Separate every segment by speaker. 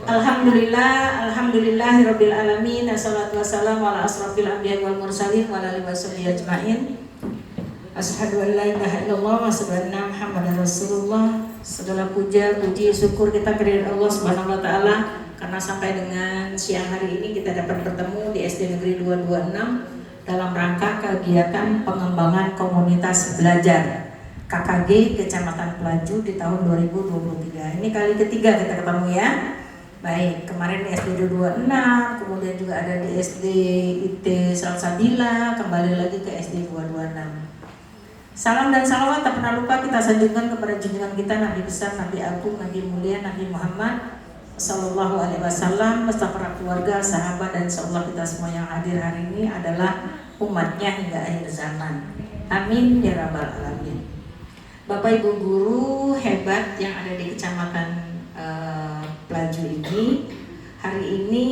Speaker 1: Alhamdulillahirabbil alamin. Wassalatu wassalamu ala asrofil anbiya'i wal mursalin wa ala alihi washabihi ajmain. Asyhadu an la ilaha illallah wa asyhadu anna Muhammadar Rasulullah. Segala puja, puji, syukur kita kepada Allah Subhanahu wa taala karena sampai dengan siang hari ini kita dapat bertemu di SD Negeri 226 dalam rangka kegiatan pengembangan komunitas belajar KKG Kecamatan Pelaju di tahun 2023. Ini kali ketiga kita ketemu ya. Baik, kemarin di SD 226, kemudian juga ada di SD IT Salsabila, kembali lagi ke SD 226. Salam dan salawat tak pernah lupa kita sanjungkan kepada junjungan kita Nabi besar, Nabi agung, Nabi mulia, Nabi Muhammad Sallallahu Alaihi Wasallam beserta para keluarga, sahabat dan insyaallah kita semua yang hadir hari ini adalah umatnya hingga akhir zaman. Amin ya rabbal alamin. Bapak Ibu guru hebat yang ada di Kecamatan Pelaju ini, hari ini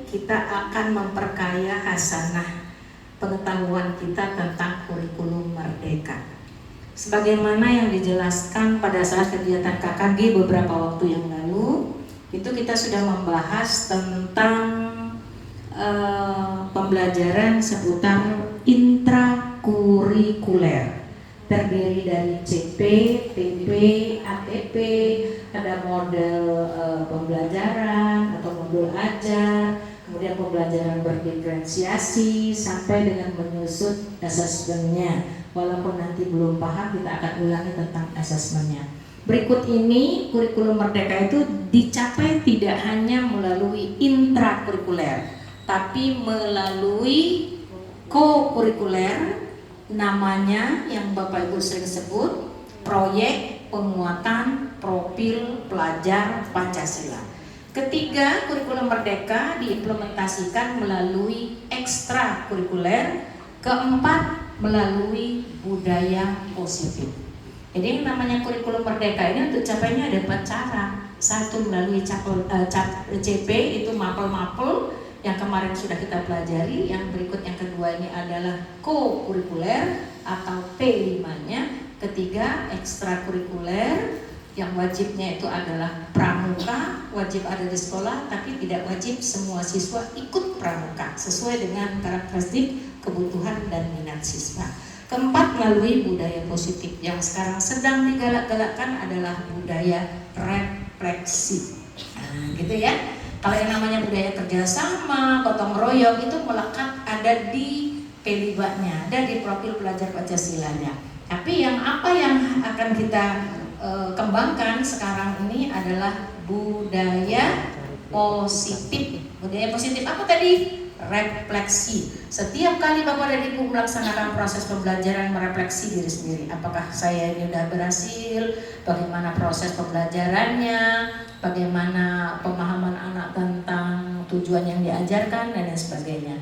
Speaker 1: kita akan memperkaya hasanah pengetahuan kita tentang kurikulum merdeka. Sebagaimana yang dijelaskan pada saat kegiatan KKG beberapa waktu yang lalu, itu kita sudah membahas tentang pembelajaran seputar intrakurikuler. Terdiri dari CP, TP, ATP, ada model pembelajaran atau modul ajar, kemudian pembelajaran berdiferensiasi sampai dengan menyusun asesmennya. Walaupun nanti belum paham, kita akan ulangi tentang asesmennya. Berikut ini kurikulum merdeka itu dicapai tidak hanya melalui intrakurikuler, tapi melalui co-kurikuler. Namanya yang Bapak Ibu sering sebut proyek penguatan profil pelajar Pancasila. Ketiga, kurikulum merdeka diimplementasikan melalui ekstrakurikuler. Keempat, melalui budaya positif. Jadi yang namanya kurikulum merdeka ini untuk capainya ada 4 cara. Satu, melalui CP, itu mapel-mapel yang kemarin sudah kita pelajari. Yang berikut yang kedua ini adalah co-kurikuler atau P5-nya. Ketiga, ekstrakurikuler yang wajibnya itu adalah pramuka, wajib ada di sekolah, tapi tidak wajib semua siswa ikut pramuka sesuai dengan karakteristik, kebutuhan dan minat siswa. Keempat, melalui budaya positif yang sekarang sedang digalak-galakkan adalah budaya refleksi. Nah, gitu ya. Kalau yang namanya budaya kerjasama, gotong royong itu melekat ada di P5-nya, ada di profil pelajar Pancasila-nya. Tapi apa yang akan kita kembangkan sekarang ini adalah budaya positif. Budaya positif apa tadi? Refleksi. Setiap kali Bapak dan Ibu melaksanakan proses pembelajaran, merefleksi diri sendiri. Apakah saya ini sudah berhasil? Bagaimana proses pembelajarannya? Bagaimana pemahaman anak tentang tujuan yang diajarkan dan lain sebagainya.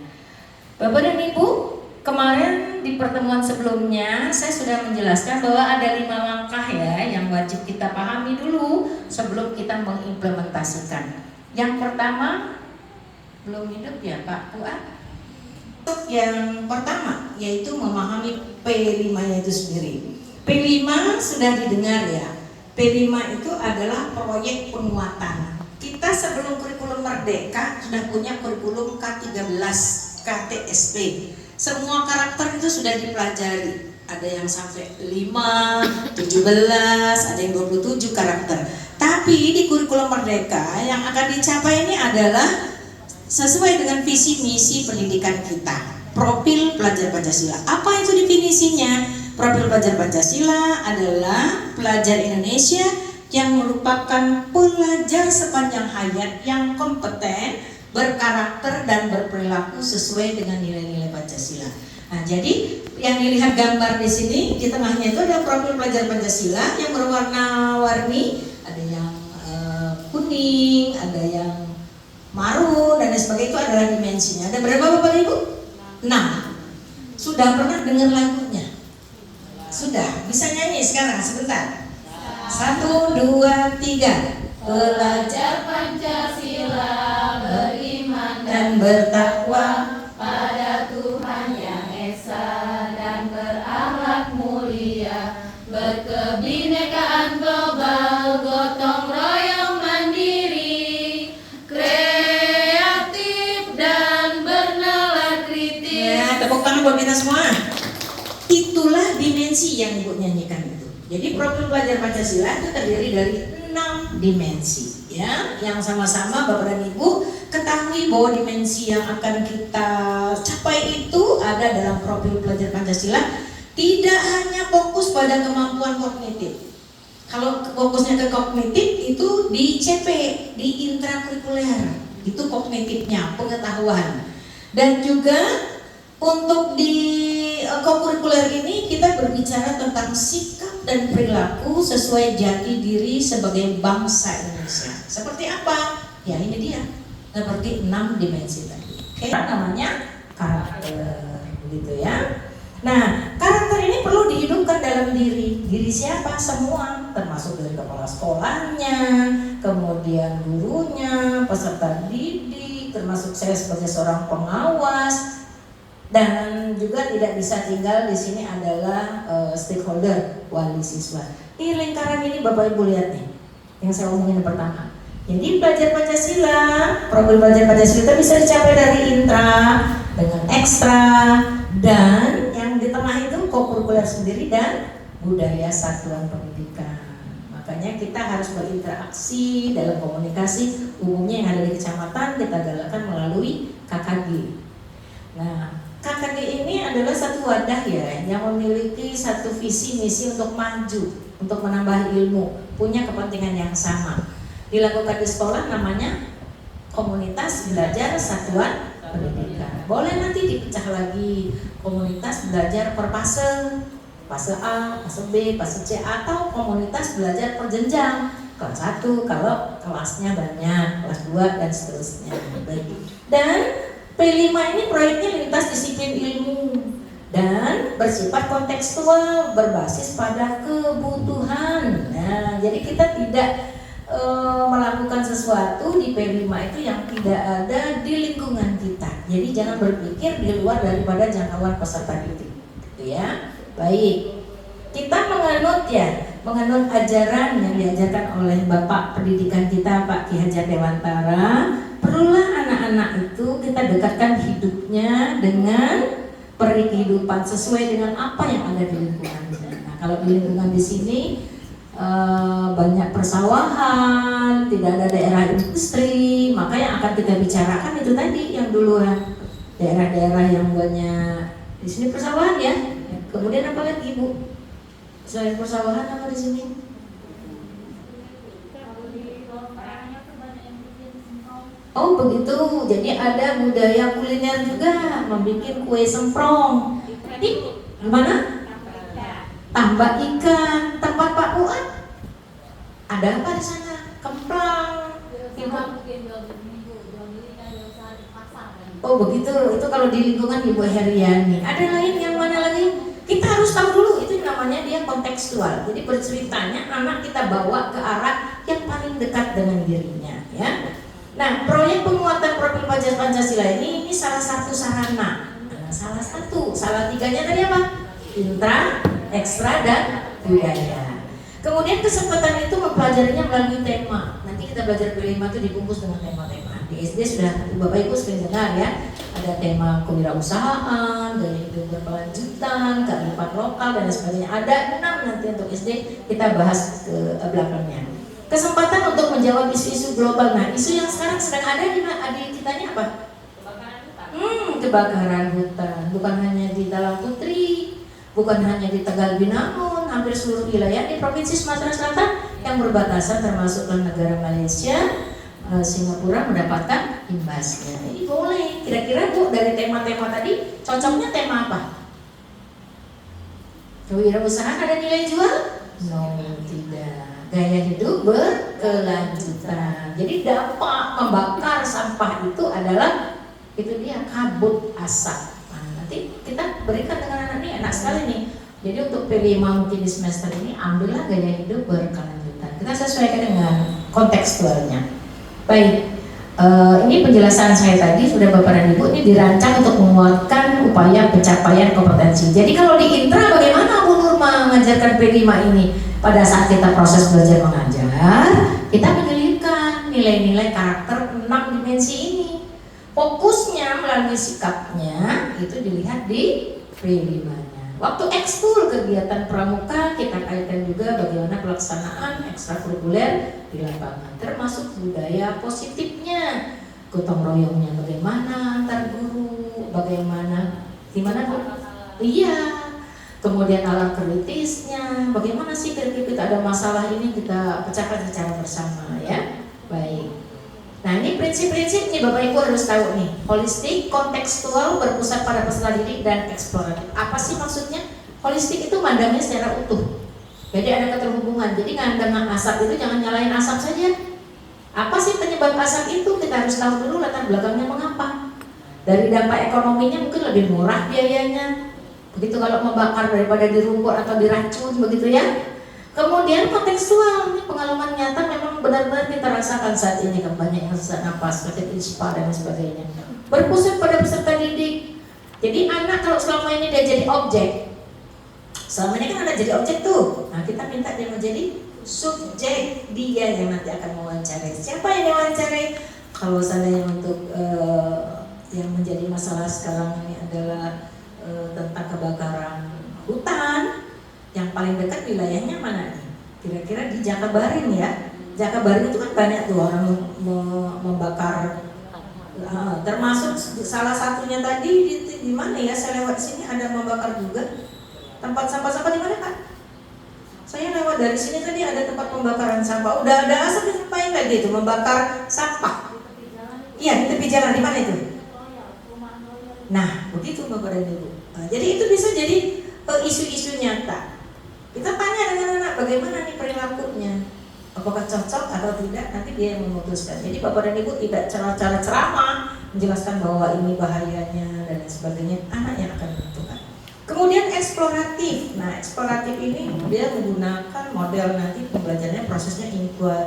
Speaker 1: Bapak dan Ibu, kemarin di pertemuan sebelumnya saya sudah menjelaskan bahwa ada 5 langkah ya yang wajib kita pahami dulu sebelum kita mengimplementasikan. Yang pertama, belum hidup ya Pak Fuad? Yang pertama yaitu memahami P5-nya itu sendiri. P5 sudah didengar ya. P5 itu adalah proyek penguatan. Kita sebelum kurikulum merdeka sudah punya kurikulum K13, KTSP. Semua karakter itu sudah dipelajari. Ada yang sampai 5, 17, ada yang 27 karakter. Tapi di kurikulum merdeka yang akan dicapai ini adalah sesuai dengan visi misi pendidikan kita. Profil pelajar Pancasila. Apa itu definisinya? Profil pelajar Pancasila adalah pelajar Indonesia yang merupakan pelajar sepanjang hayat yang kompeten, berkarakter dan berperilaku sesuai dengan nilai-nilai Pancasila. Nah, jadi yang dilihat gambar di sini di tengahnya itu ada profil pelajar Pancasila yang berwarna-warni, ada yang kuning, ada yang marun dan lain sebagainya. Itu adalah dimensinya. Ada berapa Bapak Ibu? 6. Sudah pernah dengar lagunya? Sudah, bisa nyanyi sekarang sebentar. 1, 2, 3. Belajar Pancasila, beriman dan bertakwa pada Tuhan yang Esa dan berakhlak mulia, berkebinekaan global, gotong royong mandiri,
Speaker 2: kita semua? Itulah dimensi yang Ibu nyanyikan itu. Jadi profil pelajar Pancasila itu terdiri dari 6 dimensi, ya. Yang sama-sama Bapak dan Ibu ketahui bahwa dimensi yang akan kita capai itu ada dalam profil pelajar Pancasila. Tidak hanya fokus pada kemampuan kognitif. Kalau fokusnya ke kognitif itu di CP, di intrakurikuler, itu kognitifnya, pengetahuan. Dan juga untuk di kokurikuler ini kita berbicara tentang sikap dan perilaku sesuai jati diri sebagai bangsa Indonesia. Seperti apa? Ya ini dia, seperti 6 dimensi tadi. Oke, namanya karakter, gitu ya. Nah, karakter ini perlu dihidupkan dalam diri siapa? Semua, termasuk dari kepala sekolahnya, kemudian gurunya, peserta didik, termasuk saya sebagai seorang pengawas, dan juga tidak bisa tinggal di sini adalah stakeholder, wali siswa. Ini lingkaran ini Bapak Ibu lihat nih, yang saya omongin pertama. Jadi belajar Pancasila, program belajar Pancasila itu bisa dicapai dari intra dengan ekstra, dan yang di tengah itu kokurikuler sendiri dan budaya satuan pendidikan. Makanya kita harus berinteraksi dalam komunikasi umumnya yang ada di kecamatan kita galakkan melalui KKG. Nah, KKG ini adalah satu wadah ya yang memiliki satu visi misi untuk maju, untuk menambah ilmu, punya kepentingan yang sama. Dilakukan di sekolah namanya komunitas belajar satuan pendidikan. Boleh nanti dipecah lagi komunitas belajar per fase, fase A, fase B, fase C, atau komunitas belajar per jenjang, kelas 1 kalau kelasnya banyak, kelas 2 dan seterusnya. Dan P5 ini proyeknya lintas disiplin ilmu dan bersifat kontekstual, berbasis pada kebutuhan. Nah, jadi kita tidak melakukan sesuatu di P5 itu yang tidak ada di lingkungan kita. Jadi jangan berpikir di luar daripada jangkauan peserta didik, gitu ya. Baik, kita menganut ajaran yang diajarkan oleh Bapak Pendidikan kita Pak Ki Hajar Dewantara. Perlulah anak-anak itu kita dekatkan hidupnya dengan peri kehidupan sesuai dengan apa yang ada di lingkungannya. Nah, kalau di lingkungan di sini banyak persawahan, tidak ada daerah industri, maka yang akan kita bicarakan itu tadi yang duluan daerah-daerah yang banyak di sini persawahan ya. Kemudian apa lagi Bu? Selain persawahan apa di sini? Oh begitu, jadi ada budaya kuliner juga, membuat kue semprong. Ini mana? Tambak ikan, tempat Pak Fuad. Ada apa di sana? Kemplang. Oh begitu, itu kalau di lingkungan Ibu Heriani. Ada lain yang mana lagi? Kita harus tahu dulu, itu namanya dia kontekstual. Jadi berceritanya anak kita bawa ke arah yang paling dekat dengan dirinya, ya. Nah, proyek penguatan profil pelajar Pancasila ini salah satu sarana. Nah, salah tiganya tadi apa? Intra, ekstra, dan budaya. Kemudian kesempatan itu mempelajarinya melalui tema. Nanti kita belajar P5 itu dibungkus dengan tema-tema. Di SD sudah Bapak Ibu sering dengar ya. Ada tema kewirausahaan, gaya hidup berkelanjutan, kearifan lokal dan sebagainya. Ada 6 nanti untuk SD, kita bahas ke belakangnya. Kesempatan untuk menjawab isu-isu global. Nah, isu yang sekarang sedang ada di kitanya apa? Kebakaran hutan. Bukan hanya di Talang Putri, bukan hanya di Tegal Binangun, hampir seluruh wilayah di Provinsi Sumatera Selatan yang berbatasan termasuk negara Malaysia, Singapura mendapatkan imbasnya. Jadi boleh. Kira-kira Bu dari tema-tema tadi cocoknya tema apa? Kewirausahaan ada nilai jual? No, tidak. Gaya hidup berkelanjutan. Jadi dampak membakar sampah itu adalah itu dia kabut asap. Nah, nanti kita berikan dengan anak ini enak sekali nih. Jadi untuk P5 mungkin di semester ini ambillah gaya hidup berkelanjutan. Kita sesuaikan dengan kontekstualnya. Baik, ini penjelasan saya tadi sudah Bapak dan Ibu ini dirancang untuk menguatkan upaya pencapaian kompetensi. Jadi kalau di intra bagaimana Bu Nur mengajarkan P5 ini? Pada saat kita proses belajar mengajar, kita menyelipkan nilai-nilai karakter 6 dimensi ini. Fokusnya melalui sikapnya itu dilihat di P5-nya. Waktu ekskul kegiatan pramuka kita kaitkan juga bagaimana pelaksanaan ekstrakurikuler di lapangan, termasuk budaya positifnya, gotong royongnya bagaimana antar guru, bagaimana gimana Bu? Iya. Kemudian alat kritisnya, bagaimana sih ketika kita ada masalah ini kita pecahkan secara bersama ya. Baik. Nah ini prinsip-prinsip nih Bapak Ibu harus tahu nih. Holistik, kontekstual, berpusat pada peserta didik dan eksploratif. Apa sih maksudnya? Holistik itu mandangnya secara utuh. Jadi ada keterhubungan. Jadi ngandang asap itu jangan nyalain asap saja. Apa sih penyebab asap itu? Kita harus tahu dulu latar belakangnya mengapa. Dari dampak ekonominya mungkin lebih murah biayanya. Begitu kalau membakar daripada dirumput atau diracun begitu ya. Kemudian kontekstual, ini pengalaman nyata memang benar-benar kita rasakan saat ini kan banyak yang sesak napas, sakit ispa dan sebagainya. Berpusat pada peserta didik. Jadi anak kalau selama ini dia jadi objek, selama ini kan ada jadi objek tuh. Nah kita minta dia menjadi subjek, dia yang nanti akan mewawancarai. Siapa yang diwawancarai? Kalau seandainya untuk yang menjadi masalah sekarang ini adalah tentang kebakaran hutan. Yang paling dekat wilayahnya mana nih? Kira-kira di Jakabaring ya. Jakabaring itu kan banyak tuh orang membakar. Termasuk salah satunya tadi di mana ya? Saya lewat sini ada membakar juga. Tempat sampah-sampah di mana Pak? Saya lewat dari sini tadi ada tempat pembakaran sampah. Udah ada asap disampaikan lagi itu membakar sampah. Iya di tepi jalan di mana itu? Nah begitu Bapak dan Ibu. Jadi itu bisa jadi isu-isu nyata. Kita tanya dengan anak bagaimana nih perilakunya, apakah cocok atau tidak, nanti dia yang memutuskan. Jadi Bapak dan Ibu tidak cara ceramah menjelaskan bahwa ini bahayanya dan sebagainya, anak yang akan menentukan. Kemudian eksploratif. Nah eksploratif ini dia menggunakan model nanti pembelajarannya prosesnya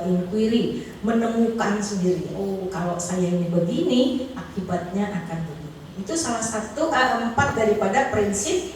Speaker 2: inquiry, menemukan sendiri. Oh kalau saya ini begini, akibatnya akan begini. Itu salah satu 4 daripada prinsip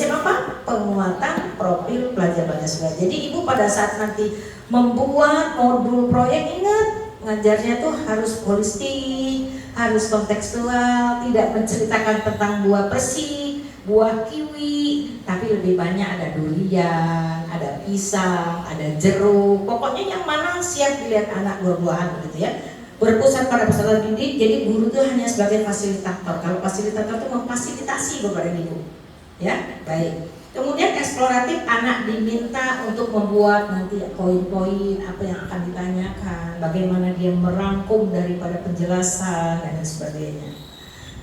Speaker 2: apa? Penguatan profil pelajar Pancasila. Jadi Ibu pada saat nanti membuat modul proyek ingat ngajarnya tuh harus holistik, harus kontekstual, tidak menceritakan tentang buah persik, buah kiwi, tapi lebih banyak ada durian, ada pisang, ada jeruk. Pokoknya yang mana siap dilihat anak buah-buahan gitu ya. Berpusat pada peserta didik, jadi guru itu hanya sebagai fasilitator. Kalau fasilitator itu memfasilitasi kepada Ibu. Ya, baik. Kemudian eksploratif, anak diminta untuk membuat nanti poin-poin apa yang akan ditanyakan, bagaimana dia merangkum daripada penjelasan dan sebagainya.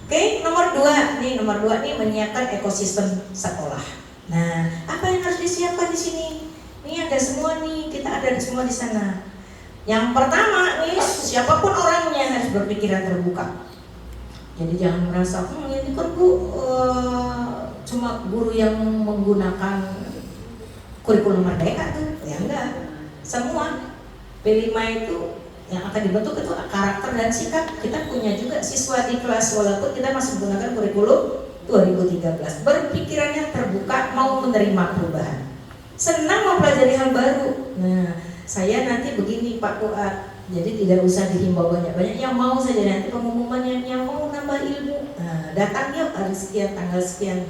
Speaker 2: Oke, nomor 2 nih menyiapkan ekosistem sekolah. Nah, apa yang harus disiapkan di sini? Ini ada semua nih, kita ada semua di sana. Yang pertama nih, siapapun orangnya harus berpikiran terbuka. Jadi jangan merasa, ini kan Bu cuma guru yang menggunakan kurikulum merdeka tuh, ya enggak. Semua P5 itu yang akan dibentuk itu karakter dan sikap. Kita punya juga siswa di kelas walaupun kita masih menggunakan kurikulum 2013. Berpikirannya terbuka, mau menerima perubahan, senang mempelajari hal baru. Nah, saya nanti begini Pak Fuad, jadi tidak usah dihimbau banyak-banyak, yang mau saja nanti pengumumannya, yang mau nambah ilmu, nah, datang yuk hari sekian, tanggal sekian.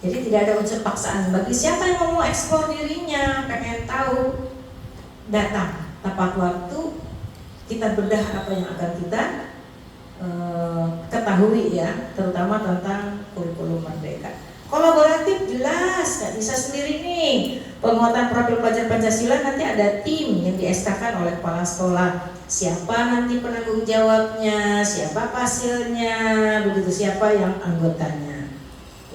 Speaker 2: Jadi tidak ada unsur paksaan. Bagi siapa yang mau eksplor dirinya, pengen tahu, datang. Tepat waktu, kita bedah apa yang akan kita ketahui ya, terutama tentang kurikulum merdeka. Kolaboratif jelas, nggak bisa sendiri nih. Penguatan profil pelajar Pancasila nanti ada tim yang di-SK-kan oleh kepala sekolah. Siapa nanti penanggung jawabnya, siapa hasilnya, begitu siapa yang anggotanya.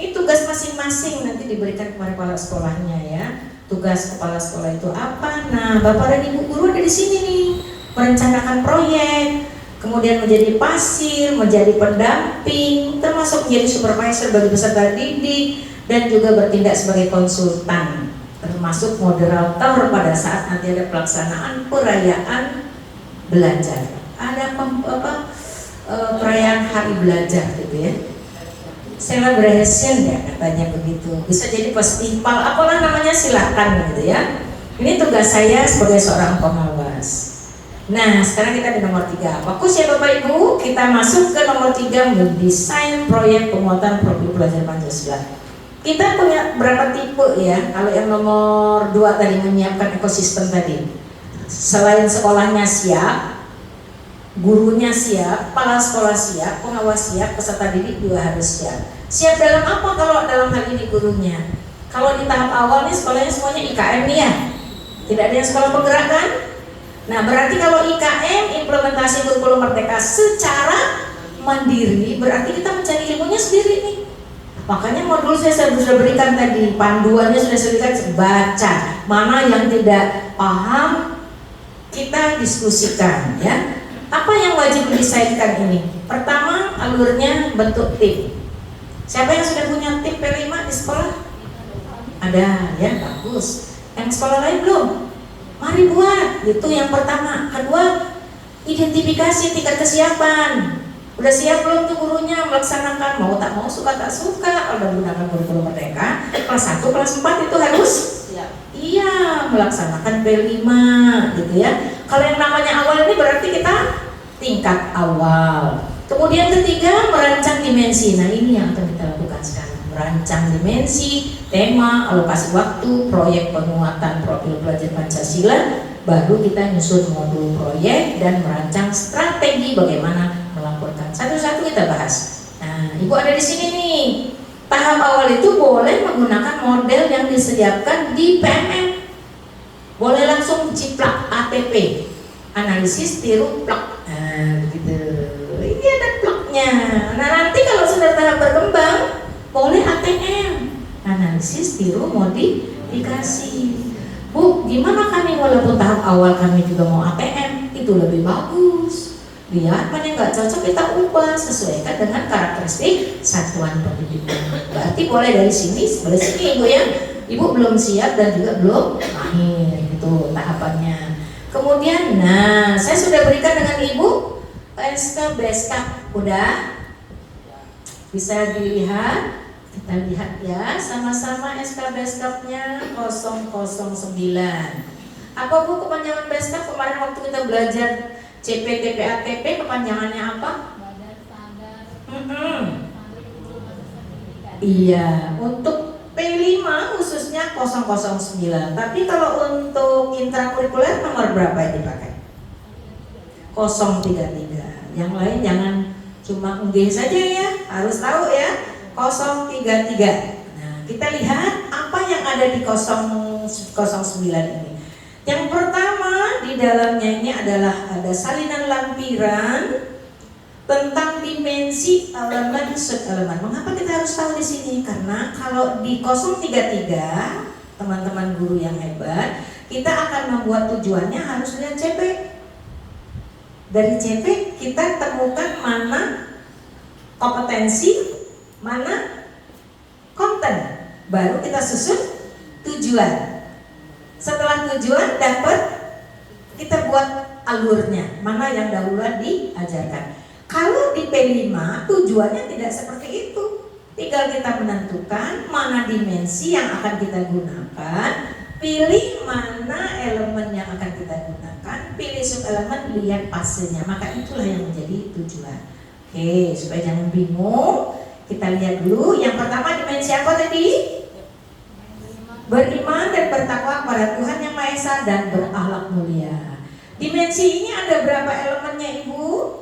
Speaker 2: Ini tugas masing-masing nanti diberikan kepada kepala sekolahnya ya. Tugas kepala sekolah itu apa? Nah, Bapak dan Ibu guru ada di sini nih, merencanakan proyek, kemudian menjadi pasir, menjadi pendamping, termasuk menjadi supervisor bagi peserta didik, dan juga bertindak sebagai konsultan, termasuk moderator pada saat nanti ada pelaksanaan perayaan belajar. Ada perayaan hari belajar gitu ya. Celebration ya katanya begitu. Bisa jadi festival, apalah namanya silakan gitu ya. Ini tugas saya sebagai seorang pengawas. Nah, sekarang kita di nomor 3. Fokus ya Bapak Ibu, kita masuk ke nomor 3, mendesain proyek penguatan profil pelajar Pancasila. Kita punya berapa tipe ya? Kalau yang nomor 2 tadi menyiapkan ekosistem tadi. Selain sekolahnya siap, gurunya siap, kepala sekolah siap, pengawas siap, peserta didik juga harus siap. Siap dalam apa kalau dalam hal ini gurunya? Kalau di tahap awal nih sekolahnya semuanya IKM nih ya. Tidak ada yang sekolah penggerak kan? Nah, berarti kalau IKM, implementasi kurikulum merdeka secara mandiri, berarti kita mencari ilmunya sendiri nih. Makanya modul saya sudah berikan tadi, panduannya sudah saya berikan, baca. Mana yang tidak paham, kita diskusikan ya. Apa yang wajib didesainkan ini? Pertama, alurnya bentuk tip. Siapa yang sudah punya tip P5 di sekolah? Ada ya, bagus. Yang sekolah lain belum? Mari buat, itu yang pertama. Kedua, identifikasi tingkat kesiapan. Udah siap belum tuh gurunya melaksanakan, mau tak mau, suka tak suka. Kalau udah menggunakan kurikulum merdeka, kelas 1, kelas 4 itu harus siap. Iya, melaksanakan P5 gitu ya. Kalau yang namanya awal ini berarti kita tingkat awal. Kemudian ketiga, merancang dimensi. Nah, ini yang akan kita lakukan sekarang. Merancang dimensi, tema, alokasi waktu, proyek penguatan profil pelajar Pancasila, baru kita nyusun modul proyek dan merancang strategi bagaimana melaporkan. Satu-satu kita bahas. Nah, Ibu ada di sini nih. Tahap awal itu boleh menggunakan model yang disediakan di PMM. Boleh langsung ciplak ATP, analisis tiru plak. Nah, begitu. Ini ada plaknya. Nah, nanti kalau sudah tahap berkembang, boleh ATM, analisis tiru modifikasi. Bu, gimana kami walaupun tahap awal kami juga mau ATM, itu lebih bagus. Lihat mana yang nggak cocok kita ubah, sesuaikan dengan karakteristik satuan pendidikan. Berarti boleh dari sini, boleh sini Ibu ya. Ibu belum siap dan juga belum mahir, itu tahapannya. Kemudian, nah saya sudah berikan dengan Ibu SK Beskap, udah bisa dilihat. Kita lihat ya, sama-sama SK Beskapnya 009. Apa Bu kepanjangan Beskap? Kemarin waktu kita belajar CPTPATP kepanjangannya apa? Iya, untuk P5 khususnya 009. Tapi kalau untuk intrakurikuler nomor berapa yang dipakai? 033. Yang lain jangan cuma unggih saja ya, harus tahu ya. 033. Nah, kita lihat apa yang ada di 009 ini. Yang pertama di dalamnya ini adalah ada salinan lampiran tentang dimensi elemen subelemen. Mengapa kita harus tahu di sini? Karena kalau di 033, teman-teman guru yang hebat, kita akan membuat tujuannya harus dengan CP. Dari CP kita temukan mana kompetensi, mana konten, baru kita susun tujuan. Setelah tujuan dapat, kita buat alurnya, mana yang dahulu diajarkan. Kalau di P5 tujuannya tidak seperti itu. Tinggal kita menentukan mana dimensi yang akan kita gunakan, pilih mana elemen yang akan kita gunakan, pilih subelemen, lihat fasenya. Maka itulah yang menjadi tujuan. Oke, supaya jangan bingung, kita lihat dulu. Yang pertama dimensi apa tadi? Beriman dan bertakwa kepada Tuhan Yang Maha Esa dan berakhlak mulia. Dimensi ini ada berapa elemennya Ibu?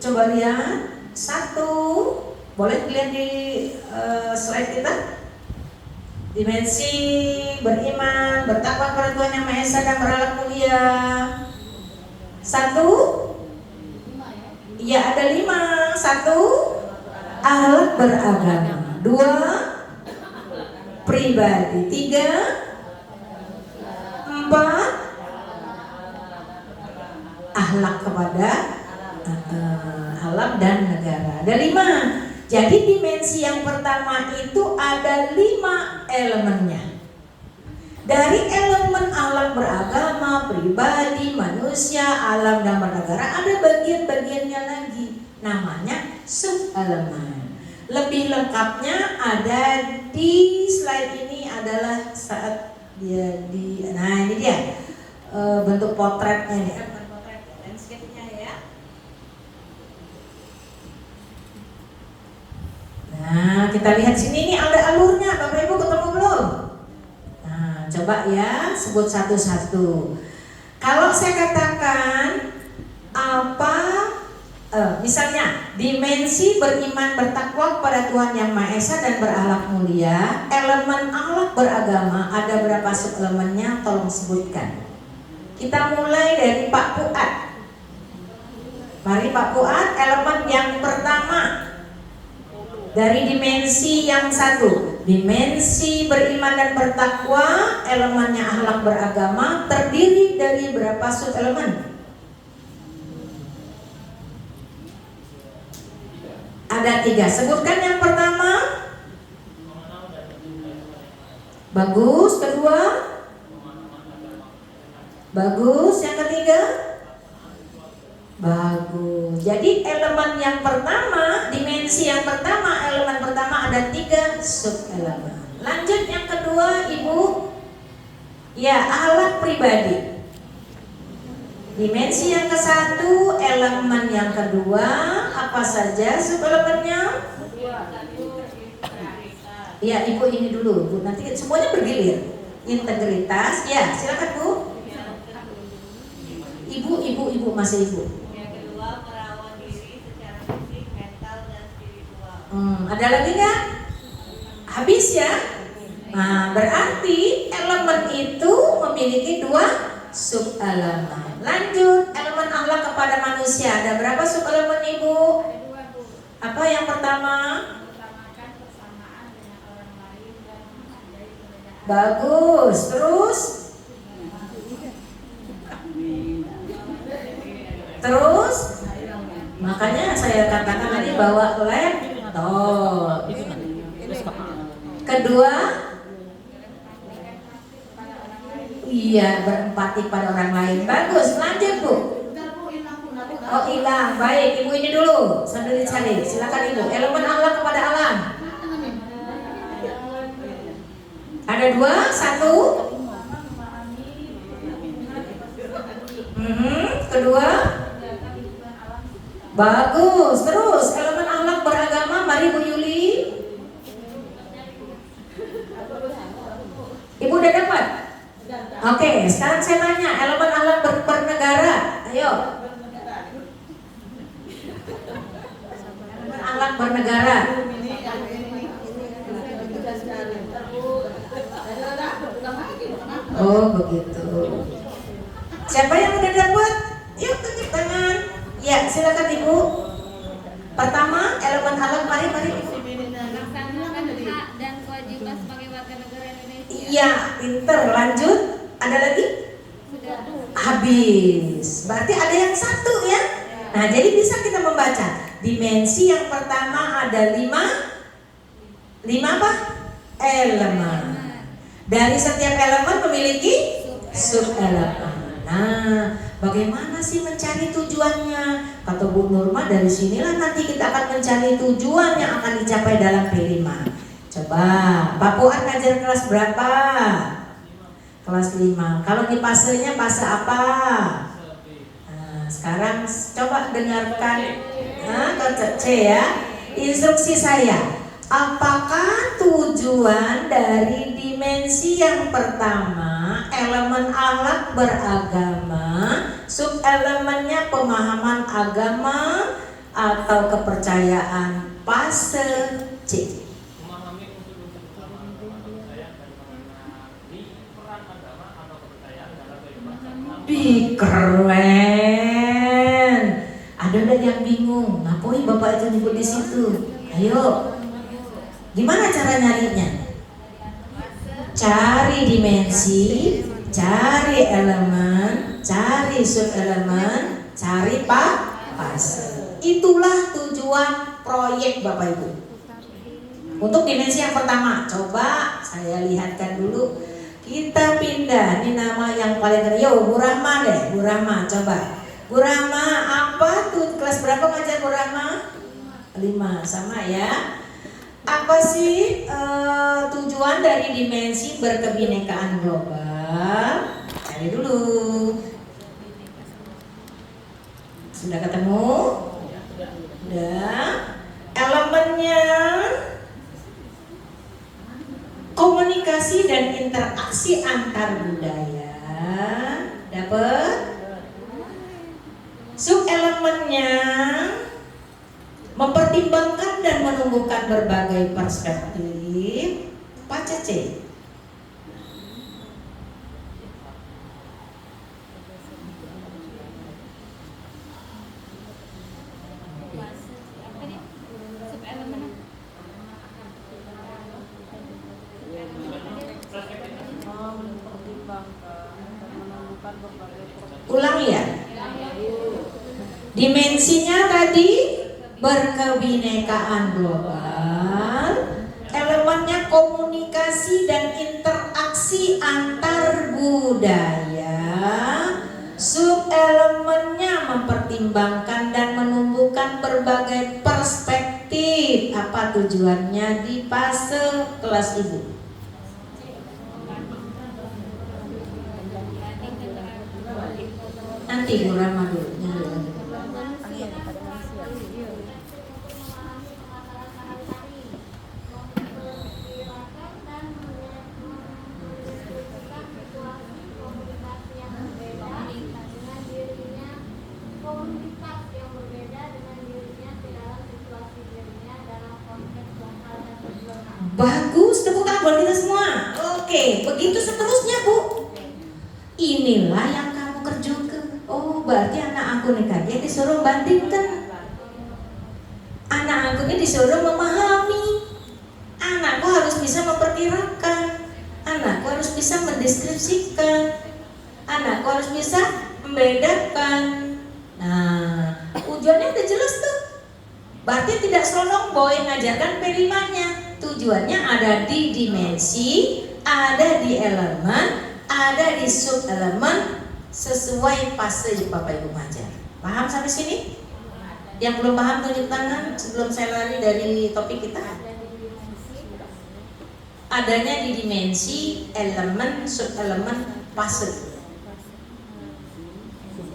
Speaker 2: Coba lihat. 1. Boleh dilihat di slide kita. Dimensi beriman, bertakwa kepada Tuhan Yang Maha Esa dan berakhlak mulia. 1. Iya ada 5. 1. Akhlak beragama. 2. Pribadi. 3. 4. Akhlak kepada alam dan negara. Ada 5. Jadi dimensi yang pertama itu ada 5 elemennya. Dari elemen akhlak beragama, pribadi, manusia, alam dan bernegara, ada bagian-bagiannya lagi. Namanya subelemen. Lebih lengkapnya ada di slide ini adalah saat dia di, nah ini dia bentuk potretnya nih, bukan potret, landscape-nya ya. Nah, kita lihat sini nih ada alurnya, Bapak Ibu ketemu belum? Nah, coba ya sebut satu-satu. Kalau saya katakan apa, misalnya dimensi beriman bertakwa kepada Tuhan Yang Maha Esa dan berakhlak mulia, elemen akhlak beragama ada berapa subelemennya? Tolong sebutkan. Kita mulai dari Pak Fuad. Mari Pak Fuad, elemen yang pertama dari dimensi yang satu, dimensi beriman dan bertakwa, elemennya akhlak beragama terdiri dari berapa subelemen? Ada 3. Sebutkan yang pertama. Bagus. Kedua. Bagus. Yang ketiga. Bagus. Jadi elemen yang pertama, dimensi yang pertama, elemen pertama ada 3 subelemen. Lanjut yang kedua, Ibu. Ya, akhlak pribadi. Dimensi yang ke-1, elemen yang kedua, apa saja subelemennya? Ya, Ibu ini dulu, Bu. Nanti semuanya bergilir. Integritas, ya, silakan Bu. Ibu, masih Ibu.
Speaker 3: Yang kedua, merawat diri secara fisik, mental, dan spiritual.
Speaker 2: Ada lagi nggak? Habis ya? Nah, berarti elemen itu memiliki 2 subelemen. Lanjut, elemen akhlak kepada manusia ada berapa subelemen Ibu? Apa yang pertama? Bagus. Terus? Makanya saya katakan tadi bawa laptop. Kedua, iya, berempati pada orang lain. Bagus, lanjut Bu. Oh, hilang. Baik, Ibu ini dulu sambil dicari. Silakan Ibu. Elemen akhlak kepada alam. Ada 2, 1. Kedua. Bagus. Terus elemen akhlak beragama, mari Bu Yuli. Ibu udah dapat? Oke, sekarang saya tanya, elemen akhlak bernegara. Ayo. Elemen akhlak bernegara. Oh, begitu. Siapa yang udah dapat? Yuk tunjuk tangan. Ya, silakan Ibu. Pertama, elemen akhlak, mari.
Speaker 3: Melaksanakan hak dan kewajiban sebagai warga negara Indonesia.
Speaker 2: Iya, pinter. Lanjut. Ada lagi?
Speaker 3: Sudah.
Speaker 2: Habis. Berarti ada yang 1 ya. Nah, jadi bisa kita membaca. Dimensi yang pertama ada 5 apa? Elemen. Dari setiap elemen memiliki subelemen. Nah, bagaimana sih mencari tujuannya? Kata Bu Nurma, dari sinilah nanti kita akan mencari tujuan yang akan dicapai dalam P5. Coba, Pak Fuad ngajar kelas berapa? Kelas 5. Kalau di fasenya fase apa? Nah, sekarang coba dengarkan konsep C ya. Instruksi saya. Apakah tujuan dari dimensi yang pertama, elemen akhlak beragama, subelemennya pemahaman agama atau kepercayaan? Fase C.
Speaker 4: Memahami unsur-unsur agama atau kepercayaan bagaimana di peran agama atau kepercayaan dalam kehidupan.
Speaker 2: Keren. Ada yang bingung, ngapain Bapak itu nyebut di situ? Ayo. Gimana cara nyarinya? Cari dimensi, cari elemen, cari subelemen, cari fase. Itulah tujuan proyek Bapak Ibu. Untuk dimensi yang pertama, coba saya lihatkan dulu. Kita pindah, ini nama yang paling keren. Yo, Bu Rahma deh, Bu Rahma, coba. Bu Rahma, apa tuh kelas berapa ngajar Bu Rahma? 5, sama ya. Apa sih tujuan dari dimensi berkebinekaan global? Cari dulu. Sudah ketemu? Udah. Elemennya komunikasi dan interaksi antar budaya. Dapat? Subelemennya mempertimbangkan dan menumbuhkan berbagai perspektif. Pak Cece. Ulangi ya. Dimensinya tadi berkebinekaan global, elemennya komunikasi dan interaksi antar budaya, subelemennya mempertimbangkan dan menumbuhkan berbagai perspektif. Apa tujuannya di fase kelas ibu? Nanti Bu Rama dulu. Bagus, tepuk tangan buat kita semua. Oke, begitu seterusnya Bu. Inilah yang kamu kerjakan. Oh, berarti anak aku nih kan dia disuruh bandingkan. Anak aku ini disuruh memahami. Anakku harus bisa memperkirakan. Anakku harus bisa mendeskripsikan. Anakku harus bisa membedakan. Nah, tujuannya udah jelas tuh. Berarti tidak selonong boy ngajarkan P5-nya. Tujuannya ada di dimensi, ada di elemen, ada di subelemen sesuai fase yang Bapak Ibu ngajar. Paham sampai sini? Yang belum paham tunjuk tangan sebelum saya lari dari topik kita. Adanya di dimensi, elemen, subelemen, fase.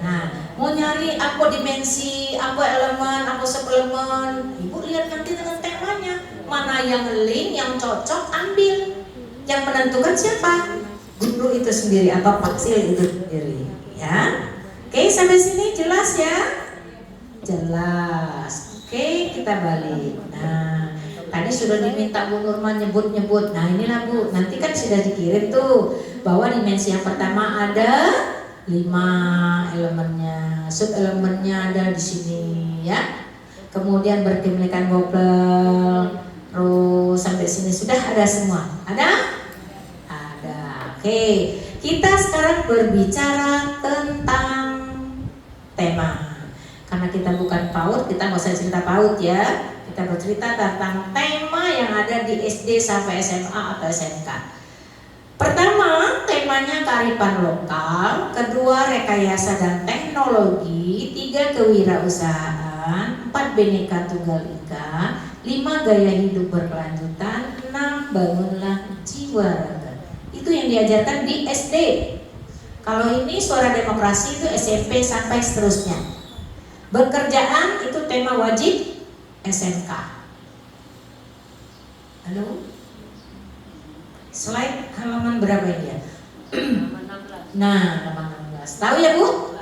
Speaker 2: Nah, mau nyari apa dimensi, apa elemen, apa subelemen, Ibu lihat nanti dengan temanya. Mana yang link, yang cocok, ambil. Yang menentukan siapa? Guru itu sendiri atau faksil itu sendiri, ya. Oke, sampai sini jelas ya? Jelas. Oke, kita balik. Nah, tadi sudah diminta Bu Nurman nyebut-nyebut. Nah, inilah Bu, nanti kan sudah dikirim tuh bahwa dimensi yang pertama ada 5 elemennya, subelemennya ada di sini, ya. Kemudian berkebinekaan global. Terus sampai sini sudah ada semua. Ada? Ada. Oke, kita sekarang berbicara tentang tema. Karena kita bukan PAUD, kita nggak usah cerita PAUD ya. Kita bercerita tentang tema yang ada di SD sampai SMA atau SMK. Pertama, temanya kearifan lokal. Kedua, rekayasa dan teknologi. 3, kewirausahaan. 4, Bhinneka Tunggal Ika. 5, gaya hidup berkelanjutan. 6, bangunlah jiwa raga. Itu yang diajarkan di SD. Kalau ini suara demokrasi itu SMP sampai seterusnya. Bekerjaan itu tema wajib SMK. Halo? Slide halaman berapa ini ya? Nah, halaman 16. Tahu ya Bu?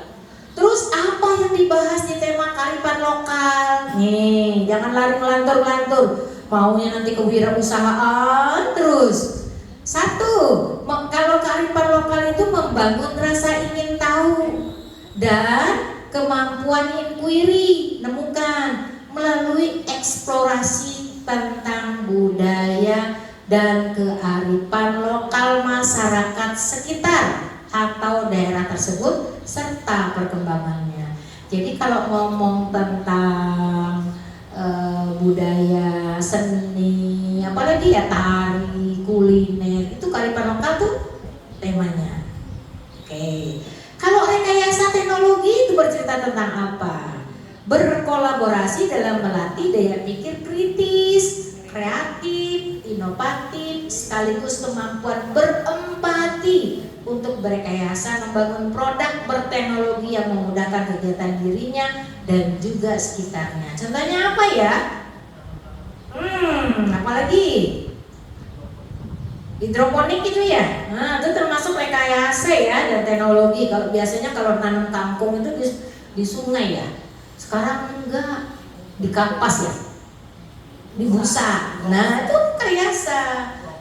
Speaker 2: Terus apa yang dibahas di tema kearifan lokal? Nih, jangan lari melantur-lantur. Maunya nanti kewirausahaan terus. 1, kalau kearifan lokal itu membangun rasa ingin tahu dan kemampuan inquiry, nemukan melalui eksplorasi tentang budaya dan kearifan lokal masyarakat sekitar atau daerah tersebut serta perkembangannya. Jadi kalau ngomong tentang budaya, seni, apalagi ya tari, kuliner, itu kearifan lokal tuh temanya. Oke. Kalau rekayasa teknologi itu bercerita tentang apa? Berkolaborasi dalam melatih daya pikir kritis, kreatif, inovatif, sekaligus kemampuan berempati untuk berrekayasa membangun produk berteknologi yang memudahkan kegiatan dirinya dan juga sekitarnya. Contohnya apa ya? Apalagi hidroponik itu ya. Nah, itu termasuk rekayasa ya dan teknologi. Kalau biasanya kalau nanam kangkung itu di sungai ya. Sekarang enggak, di kampas ya. Di busa. Nah, itu rekayasa.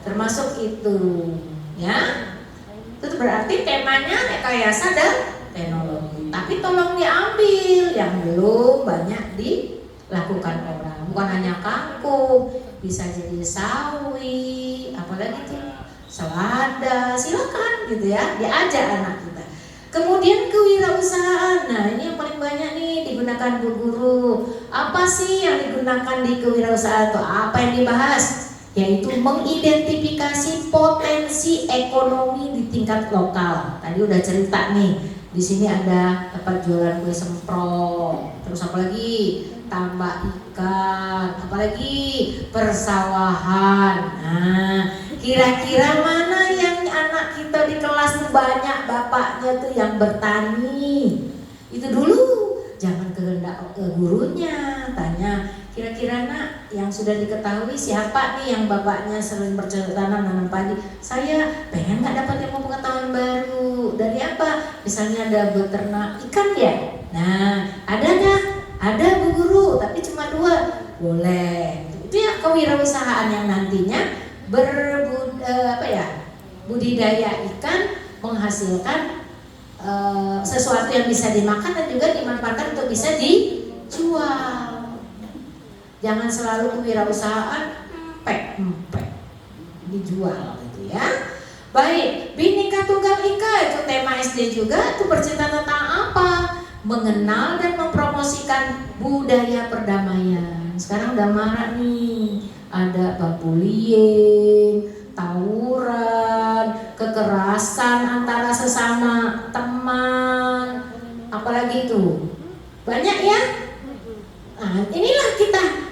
Speaker 2: Termasuk itu, ya. Itu berarti temanya rekayasa dan teknologi. Tapi tolong diambil yang belum banyak dilakukan orang. Bukan hanya kangkung, bisa jadi sawi, apalagi tuh selada, silakan gitu ya, diajak anak kita. Kemudian kewirausahaan, nah ini yang paling banyak nih digunakan Bu Guru. Apa sih yang digunakan di kewirausahaan atau apa yang dibahas? Yaitu mengidentifikasi potensi ekonomi di tingkat lokal. Tadi udah cerita nih, di sini ada tempat jualan kue semprot, terus apa lagi? Tambak ikan, apalagi persawahan. Nah, kira-kira mana yang anak kita di kelas tuh banyak bapaknya tuh yang bertani? Itu dulu, jangan kehendak gurunya, tanya kira-kira nak yang sudah diketahui siapa nih yang bapaknya sering bercocok tanam nanam padi. Saya pengen nggak dapat ilmu pengetahuan baru dari apa? Misalnya ada beternak ikan ya. Nah, ada dah. Ada Bu Guru, tapi cuma 2. Boleh. Itu ya kewirausahaan yang nantinya budidaya ikan menghasilkan sesuatu yang bisa dimakan dan juga dimanfaatkan untuk bisa dijual. Jangan selalu kewirausahaan empek dijual gitu ya. Baik, Bhinneka Tunggal Ika itu tema SD juga, itu bercerita tentang apa? Mengenal dan mempromosikan budaya perdamaian. Sekarang udah marak nih, ada bullying, tawuran, kekerasan antara sesama teman, apalagi itu banyak ya. Nah, inilah kita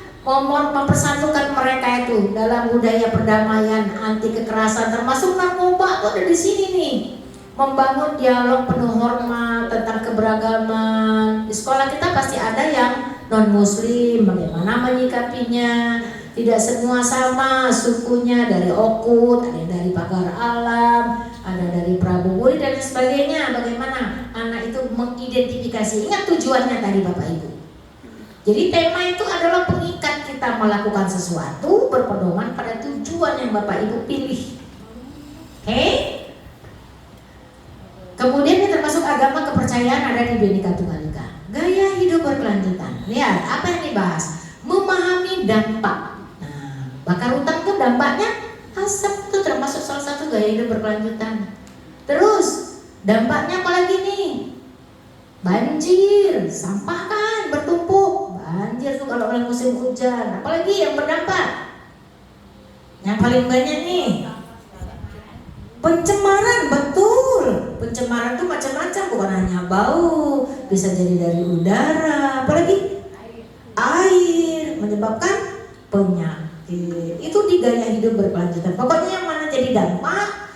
Speaker 2: mempersatukan mereka itu dalam budaya perdamaian, anti kekerasan, termasuk narkoba tuh ada di sini nih. Membangun dialog penuh hormat tentang keberagaman. Di sekolah kita pasti ada yang non-muslim, bagaimana menyikapinya. Tidak semua sama sukunya, dari Okut, ada dari Pagar Alam, ada dari Prabu Muli dan sebagainya. Bagaimana anak itu mengidentifikasi. Ingat tujuannya tadi Bapak Ibu. Jadi tema itu adalah pengikat kita melakukan sesuatu berpedoman pada tujuan yang Bapak Ibu pilih. Oke? Kemudian yang termasuk agama kepercayaan ada di Bhinneka Tunggal Ika. Gaya hidup berkelanjutan. Lihat apa yang dibahas. Memahami dampak. Nah, bakar hutan itu dampaknya asap itu termasuk salah satu gaya hidup berkelanjutan. Terus dampaknya apa lagi nih? Banjir, sampah kan bertumpuk. Banjir tuh kalau musim hujan. Apalagi yang berdampak? Yang paling banyak nih pencemaran, betul. Pencemaran itu macam-macam, bukan hanya bau, bisa jadi dari udara, apalagi air, menyebabkan penyakit. Itu di gaya hidup berkelanjutan. Pokoknya yang mana jadi dampak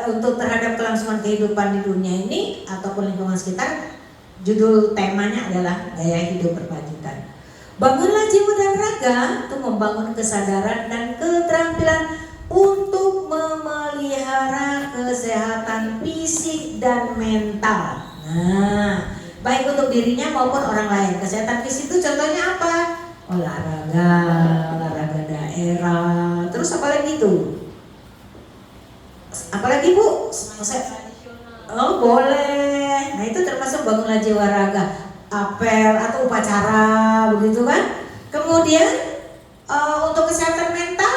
Speaker 2: untuk terhadap kelangsungan kehidupan di dunia ini ataupun lingkungan sekitar, judul temanya adalah gaya hidup berkelanjutan. Bangunlah jiwa dan raga untuk membangun kesadaran dan keterampilan untuk memelihara kesehatan fisik dan mental. Nah, baik untuk dirinya maupun orang lain. Kesehatan fisik itu contohnya apa? Olahraga daerah. Terus apa lagi tuh? Apalagi Bu? Oh boleh. Nah itu termasuk bangunlah jiwa raga, apel atau upacara begitu kan? Kemudian untuk kesehatan mental,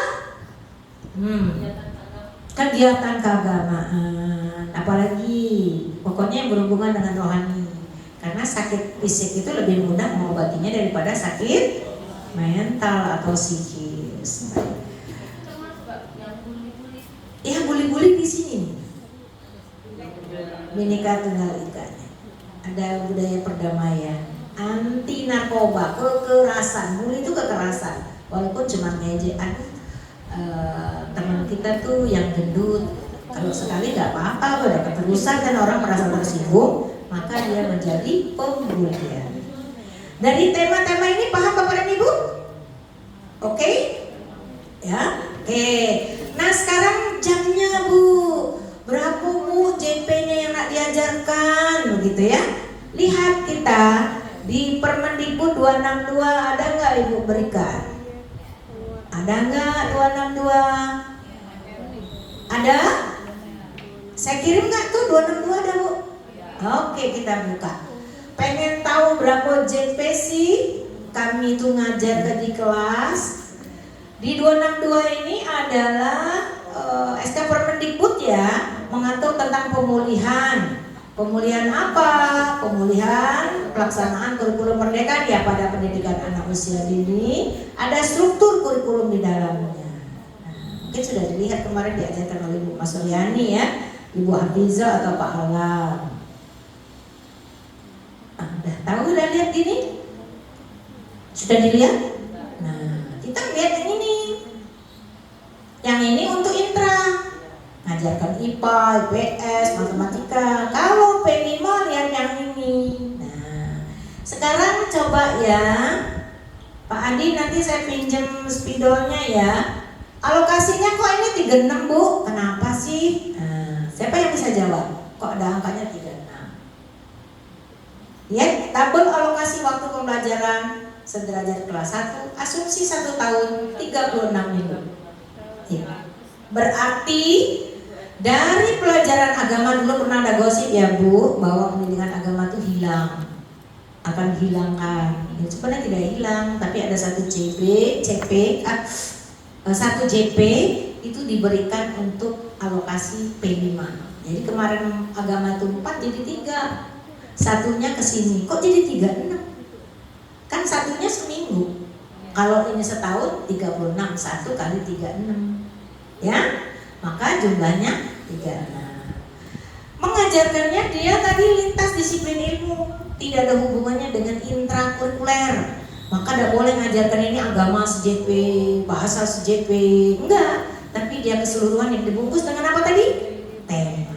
Speaker 2: kegiatan keagamaan, apalagi pokoknya yang berhubungan dengan rohani. Karena sakit fisik itu lebih mudah mengobatinya daripada sakit mental atau psikis. Ya bully-bully di sini. Bhinneka Tunggal Ika. Ada budaya perdamaian, anti narkoba, kekerasan. Bully itu kekerasan, walaupun cuma ngejek. Teman kita tuh yang gendut, Kalau sekali nggak apa-apa, udah keterusan dan orang merasa tersinggung, maka dia menjadi pembulian. Dari tema-tema ini paham Bapak dan Ibu? Oke? Ya, oke. Nah sekarang jamnya Bu, berapa Bu JP-nya yang nak diajarkan, begitu ya? Lihat kita di Permendikbud 262 ada nggak Ibu berikan? Ada nggak 262? Ada? Saya kirim nggak tuh 262 ada Bu? Oke, kita buka. Pengen tahu berapa JP sih? Kami itu ngajar di kelas. Di 262 ini adalah SK Permendikbud ya, mengatur tentang pemulihan. Pemulihan apa? Pemulihan pelaksanaan kurikulum merdeka ya pada pendidikan anak usia dini. Ada struktur kurikulum di dalamnya. Mungkin sudah dilihat kemarin diajarkan oleh Bu Mas Suryani ya, Ibu Hafiza atau Pak Alam. Udah tahu, udah lihat ini? Sudah dilihat? Nah, kita lihat yang ini. Yang ini untuk intra, ngajarkan IPA, IPS, matematika. Kalau P5 lihat yang ini. Nah, sekarang coba ya, Pak Andi nanti saya pinjam spidolnya ya. Alokasinya kok ini 36 Bu? Kenapa sih? Nah, siapa yang bisa jawab? Kok ada angkanya 36? Ya, tabel alokasi waktu pembelajaran sederajat kelas 1, asumsi 1 tahun 36 minggu. Ya. Berarti dari pelajaran agama dulu pernah ada gosip ya Bu, bahwa pendidikan agama itu hilang, akan dihilangkan. Ya, sebenarnya tidak hilang, tapi ada satu satu JP itu diberikan untuk alokasi P5. Jadi kemarin agama itu 4 jadi 3. Satunya ke sini. Kok jadi 36? Kan satunya seminggu. Kalau ini setahun 36, 1 kali 36. Ya. Maka jumlahnya 36. Mengajarkannya dia tadi lintas disiplin ilmu, tidak ada hubungannya dengan intrakurikuler. Maka tidak boleh ngajarkan ini agama se-JP, bahasa se-JP, enggak. Tapi dia keseluruhan yang dibungkus dengan apa tadi? Tema.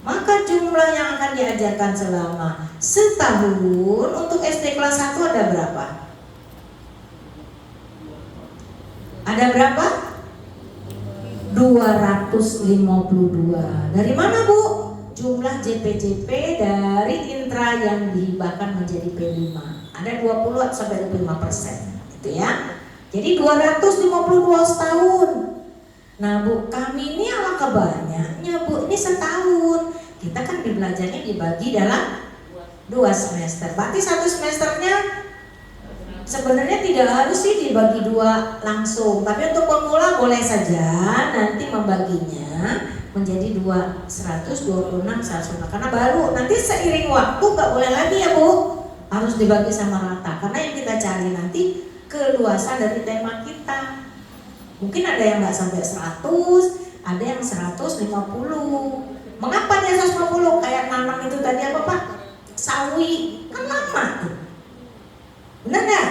Speaker 2: Maka jumlah yang akan diajarkan selama setahun untuk SD kelas 1 ada berapa? Ada berapa? 252. Dari mana Bu? Jumlah JP-JP dari intra yang dihibahkan menjadi P5. Ada 20 sampai 25%, gitu ya. Jadi 252 setahun. Nah Bu, kami ini alangkah banyaknya Bu, ini setahun. Kita kan belajarnya dibagi dalam 2 semester. Berarti 1 semesternya sebenarnya tidak harus sih dibagi 2 langsung. Tapi untuk pemula boleh saja nanti membaginya menjadi 126 100. Karena baru nanti seiring waktu nggak boleh lagi ya Bu, harus dibagi sama rata. Karena yang kita cari nanti keluasan dari tema kita. Mungkin ada yang nggak sampai 100, ada yang 150. Mengapa dia 150? Kayak nanam itu tadi apa Pak? Sawi, kan lama tuh. Benar nggak?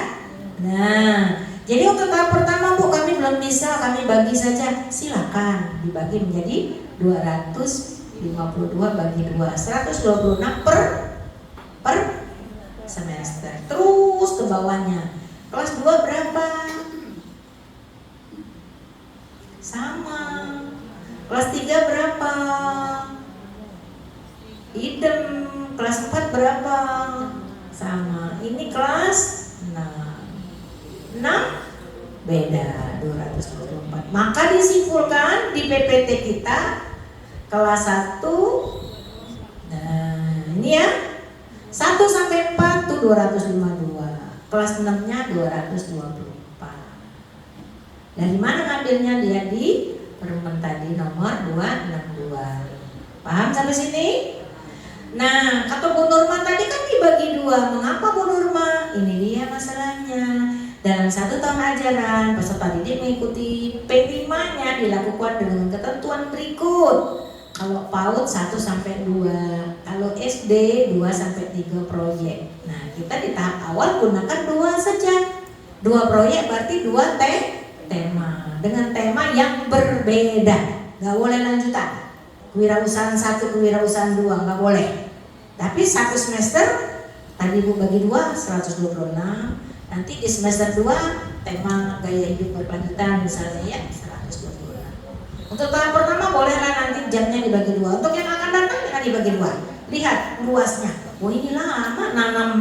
Speaker 2: Nah, jadi untuk tahap pertama Bu kami belum bisa, kami bagi saja. Silakan dibagi menjadi 252 bagi 2, 126 per semester. Terus ke bawahnya. Kelas 2 berapa? Sama. Kelas 3 berapa? Idem. Kelas 4 berapa? Sama. Ini kelas 6. Beda 224. Maka disimpulkan di PPT kita kelas 1. Nah, ini ya. 1 sampai 4 tuh 252. Kelas 6-nya 224. Dari mana ngambilnya? Dia di Permen tadi nomor 262. Paham sampai sini? Nah, kata Bu Nurma tadi kan dibagi 2. Mengapa Bu Nurma? Ini dia masalahnya. Dalam 1 tahun ajaran, peserta didik mengikuti P5-nya dilakukan dengan ketentuan berikut. Kalau PAUD 1 sampai 2, kalau SD 2 sampai 3 proyek. Nah, kita di tahap awal gunakan 2 saja. 2 proyek berarti 2 tema dengan tema yang berbeda. Gak boleh lanjutan. kewirausahaan 1, kewirausahaan 2 nggak boleh. Tapi satu semester tadi Ibu bagi 2 126. Nanti di semester 2 tema gaya hidup berkelanjutan misalnya ya 126. Untuk tahap pertama bolehlah nanti jamnya dibagi 2. Untuk yang akan datang jangan dibagi 2. Lihat luasnya. Oh ini lama nanam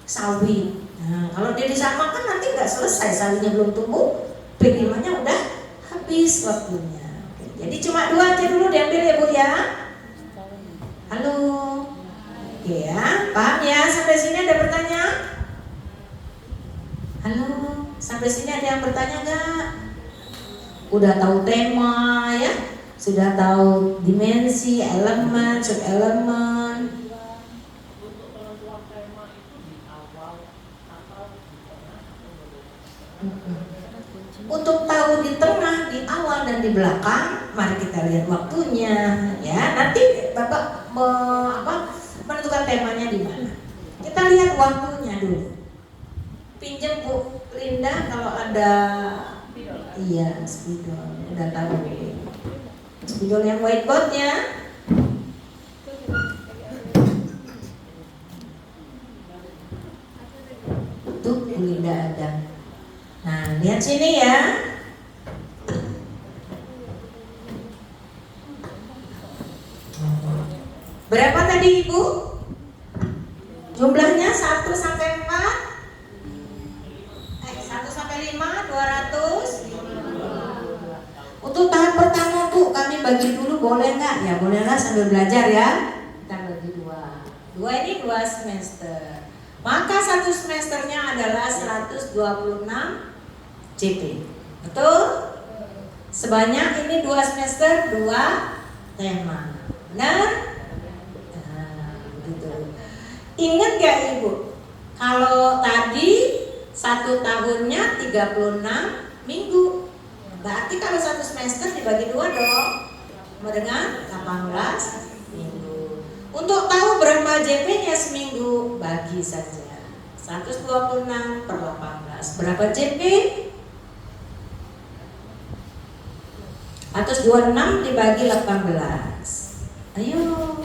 Speaker 2: sawi. Nah, kalau dia disamakan nanti nggak selesai, sawinya belum tumbuh, P5-nya udah habis waktunya. Oke, jadi cuma 2 aja dulu diambil ya Bu ya. Halo. Oke ya, paham ya? Sampai sini ada pertanyaan? Halo, sampai sini ada yang bertanya nggak? Udah tahu tema ya? Sudah tahu dimensi, elemen, sub-elemen.
Speaker 4: Untuk penentuan tema itu di awal atau di tengah?
Speaker 2: Untuk tahu di tengah, di awal dan di belakang, mari kita lihat waktunya ya. Nanti Bapak menentukan temanya di mana. Kita lihat waktunya dulu. Pinjam Bu Linda kalau ada iya spidol, udah tahu spidol yang whiteboardnya. Tuh Bu Linda ada. Nah lihat sini ya. Berapa tadi Ibu? Jumlahnya 1 sampai 4? 1 sampai 5, 200. Untuk tahap pertama Bu, kami bagi dulu boleh nggak? Ya bolehlah sambil belajar ya. Kita bagi 2. 2 ini 2 semester. Maka 1 semesternya adalah 126 JP. Betul? Sebanyak ini 2 semester, 2 tema. Benar? Ingat gak Ibu? Kalau tadi 1 tahunnya 36 minggu. Berarti kalau 1 semester dibagi 2 dong. Sama dengan 18 minggu. Untuk tahu berapa JP-nya seminggu, bagi saja 126 per 18. Berapa JP? 126 dibagi 18. Ayo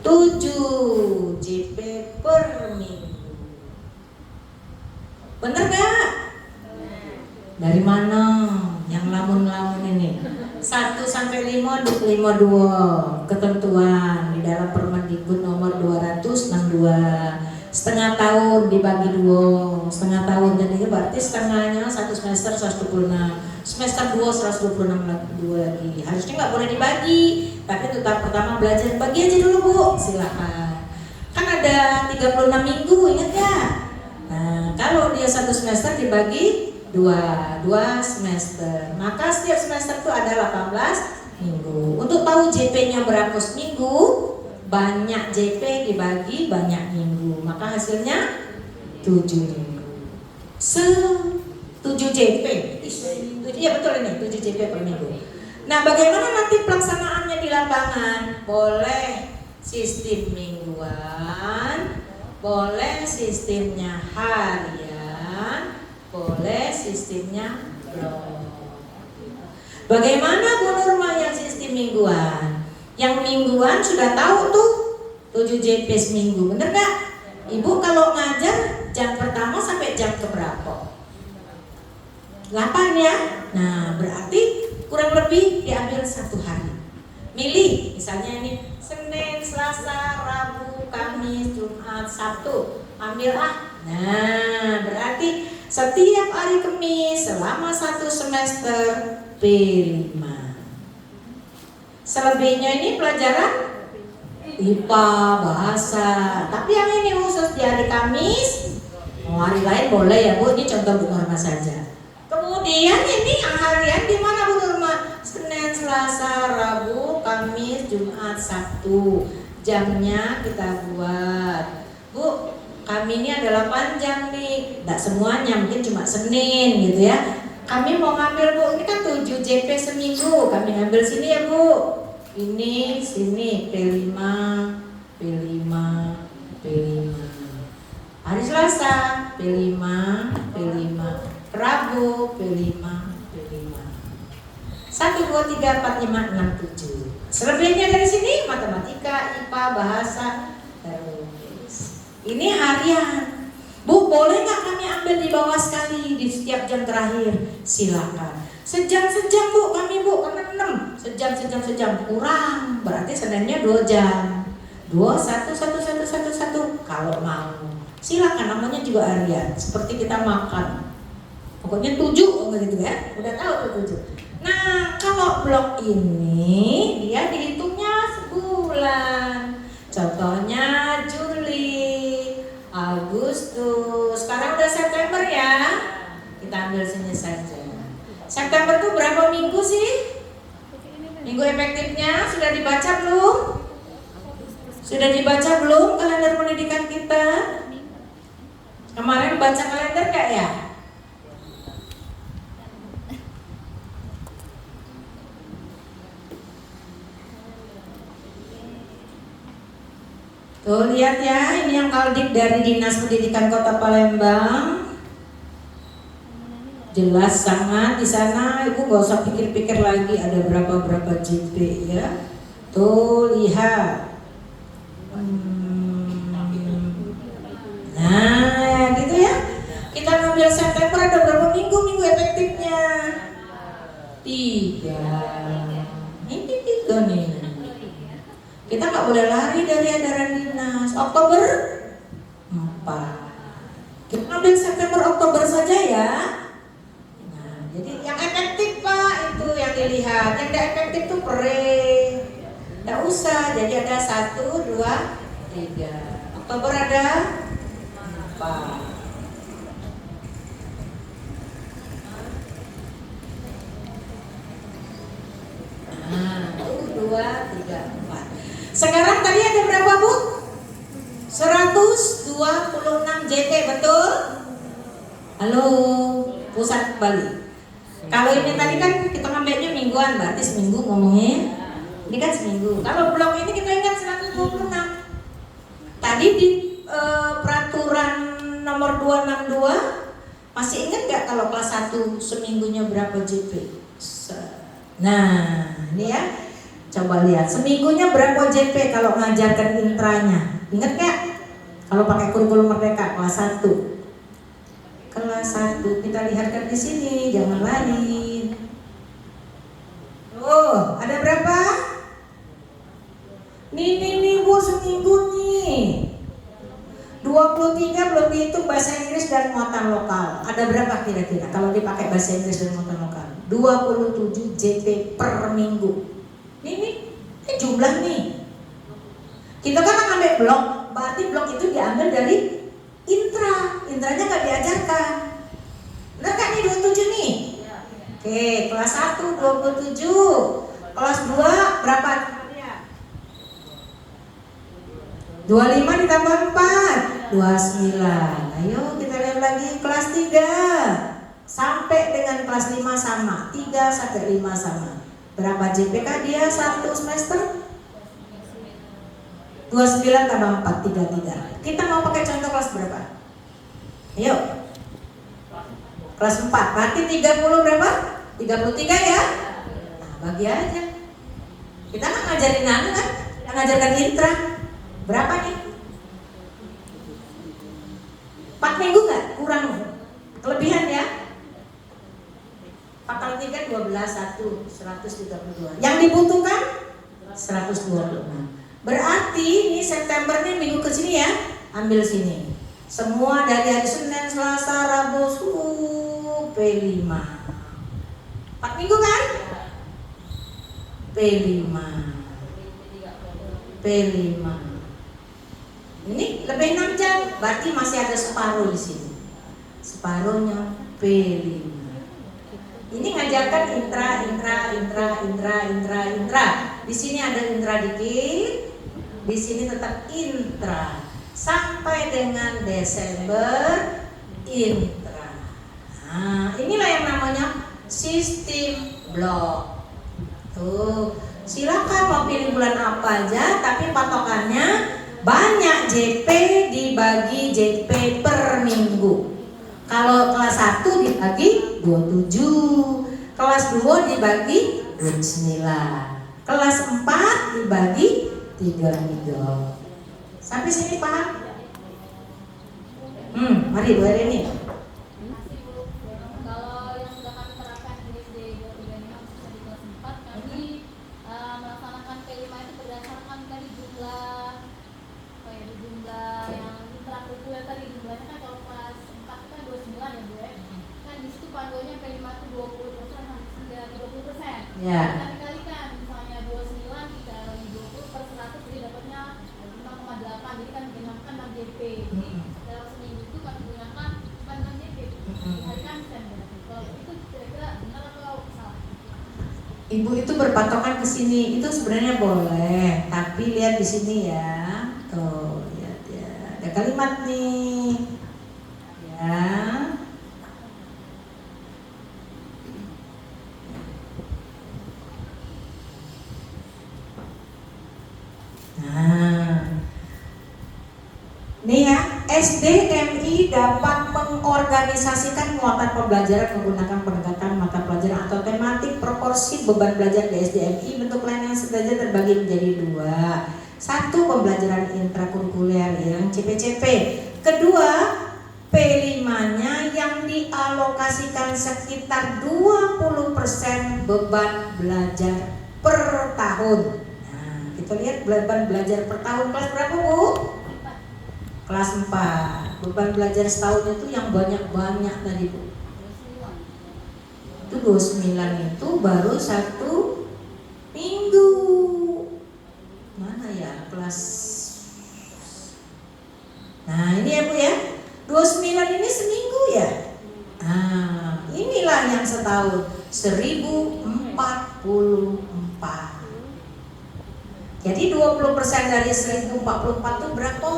Speaker 2: 7 JP per minggu. Bener gak? Dari mana? Yang lamun-lamun ini 1 sampai 5 duk 52 ketentuan di dalam Permendikbud nomor 262. Setengah tahun dibagi 2. Setengah tahun jadi berarti setengahnya 1 semester 126. Semester 2 126 lagi. Harusnya nggak boleh dibagi. Tapi untuk tahap pertama belajar bagi aja dulu Bu. Silakan. Kan ada 36 minggu, ingat ya? Nah, kalau dia 1 semester dibagi 2 semester. Maka setiap semester itu ada 18 minggu. Untuk tahu JP-nya berapa seminggu, banyak JP dibagi banyak minggu. Maka hasilnya 7 minggu. 7 JP. Iya betul ini, 7 JP per minggu. Nah, bagaimana nanti pelaksanaannya di lapangan? Boleh sistem mingguan, boleh sistemnya harian, boleh sistemnya blok. Bagaimana Bu Nurma yang sistem mingguan? Yang mingguan sudah tahu tuh 7 JP seminggu, bener gak? Ibu kalau ngajar jam pertama sampai jam keberapa? 8 ya? Nah berarti kurang lebih diambil 1 hari. Milih misalnya ini Senin, Selasa, Rabu, Kamis, Jumat, Sabtu. Ambil ah. Nah berarti setiap hari Kamis selama 1 semester P5. Selebihnya ini pelajaran IPA, bahasa. Tapi yang ini khusus di hari Kamis. Hari lain boleh ya Bu, ini contoh Bu Nurma saja. Kemudian ini yang harian di mana Bu Nurma? Senin, Selasa, Rabu, Kamis, Jumat, Sabtu. Jamnya kita buat. Bu, kami ini adalah panjang nih. Tidak semuanya, mungkin cuma Senin gitu ya. Kami mau ngambil Bu, ini kan 7 JP seminggu. Kami ngambil sini ya Bu. Ini, sini, P5, P5, P5. Hari Selasa, P5, P5. Rabu, P5, P5. 1 1, 2, 3, 4, 5, 6, 7. Selebihnya dari sini matematika, IPA, bahasa, terus. Ini harian. Bu, boleh nggak kami ambil di bawah sekali di setiap jam terakhir? Silakan. Sejam-sejam Bu, kami Bu, karena 6 sejam kurang, berarti sebenarnya 2 jam. 2, 1, 1, 1, 1, 1 kalau mau. Silakan, namanya juga harian, seperti kita makan. Pokoknya 7 gitu ya, udah tahu tuh 7. Nah, kalau blok ini dia dihitungnya sebulan. Contohnya Juli, Agustus, sekarang udah September ya. Kita ambil sini saja. September tuh berapa minggu sih? Minggu efektifnya sudah dibaca belum? Sudah dibaca belum kalender pendidikan kita? Kemarin baca kalender gak ya? Tuh lihat ya, ini yang Kaldik dari Dinas Pendidikan Kota Palembang. Jelas sangat di sana, Ibu gak usah pikir-pikir lagi ada berapa JP ya. Tuh lihat. Nah, gitu ya. Kita ngambil September ada berapa minggu efektifnya? 3. Ini 3 nih. Kita nggak boleh lari dari edaran dinas. Oktober 4. Kita ambil September Oktober saja ya. Nah, jadi yang efektif Pak itu yang dilihat. Yang tidak efektif tuh tidak usah. Jadi ada 1, 2, 3. Oktober ada 4. Nah, 2, 3, 4. Sekarang tadi ada berapa Bu? 126 JP, betul? Halo, pusat Bali. Kalau ini tadi kan kita ngambilnya mingguan, berarti seminggu ngomongnya. Ini kan seminggu. Kalau blok ini kita ingat 126. Tadi di peraturan nomor 262 masih ingat gak kalau kelas 1 seminggunya berapa JP? Nah, ini ya. Coba lihat, seminggunya berapa JP kalau ngajarkan intranya? Ingat gak? Kalau pakai kurikulum Merdeka kelas 1. Kelas 1 kita lihatkan di sini, jangan lari. Oh, ada berapa? Nih Bu, seminggu nih. 23 belum dihitung bahasa Inggris dan muatan lokal. Ada berapa kira-kira kalau dipakai bahasa Inggris dan muatan lokal? 27 JP per minggu. Ini jumlah nih. Kita kan ambil blok, berarti blok itu diambil dari intra. Intranya nggak diajarkan. Benar kan nih 27 nih? Oke, kelas 1 27. Kelas 2 berapa? 25 ditambah 4 29. Ayo kita lihat lagi kelas 3 sampai dengan kelas 5 sama. 3 sampai 5 sama. Berapa JPK dia 1 semester? 29 tambah 4, 33. Kita mau pakai contoh kelas berapa? Ayo. Kelas 4, berarti 30 berapa? 33 ya? Nah, bagi aja. Kita kan ngajarin anu kan? Kita ngajarkan intra. Berapa nih? 4 minggu nggak? Kurang. Kelebihan ya? 4 kali 3 12, 1, 132. Yang dibutuhkan 126. Berarti ini September nih minggu ke sini ya. Ambil sini. Semua dari hari Senin, Selasa, Rabu, P5. 4 minggu kan? P5. P5. Ini lebih 6 jam. Berarti masih ada separuh di sini. Separuhnya P5. Ini ngajarkan intra. Di sini ada intra dikit, di sini tetap intra sampai dengan Desember intra. Nah, inilah yang namanya sistem blok. Tuh, silakan mau pilih bulan apa aja, tapi patokannya banyak JP dibagi JP per minggu. Kalau kelas 1 dibagi 27, kelas 2 dibagi duit 9. Kelas 4 dibagi 3. Sampai sini paham? Mari Bu Erini.
Speaker 3: Kalau yang sudah kami terapkan di SD 235 khususnya di kelas 4, kami melaksanakan P5 itu berdasarkan tadi jumlah yang intrakurikuler tadi. Jumlahnya kan kalau kelas 4 itu kan 29 ya Bu ya. Kan di situ panduannya P5 itu 20% hingga 30%.
Speaker 2: Ya.
Speaker 3: Kami kalikan misalnya 29 kita kali 20 per 100 jadi dapatnya 5,8. Jadi kan menggunakan 6 JP. Jadi dalam seminggu itu kami gunakan 6 JP. Hari Kamis kan berarti. Kalau itu kira-kira benar atau salah?
Speaker 2: Ibu itu berpatokan ke sini, itu sebenarnya boleh, tapi lihat di sini ya. Tuh, lihat ya. Ada kalimat nih. Ya. Nah. Nih ya, SDMI dapat mengorganisasikan muatan pembelajaran menggunakan pendekatan mata pelajaran atau tematik. Proporsi beban belajar di SDMI bentuk lain yang sederhana terbagi menjadi 2. 1. Pembelajaran intrakurikuler yang CPCP. Kedua, P5-nya yang dialokasikan sekitar 20% beban belajar per tahun. Nah, kita lihat beban belajar per tahun kelas berapa Bu? Kelas 4. Beban belajar setahun itu yang banyak-banyak tadi Bu. Itu 29 itu baru 1 minggu. Mana ya kelas? Nah ini ya Bu ya, 29 ini seminggu ya. Nah inilah yang setahun 1044. Jadi 20% dari 1044 itu berapa?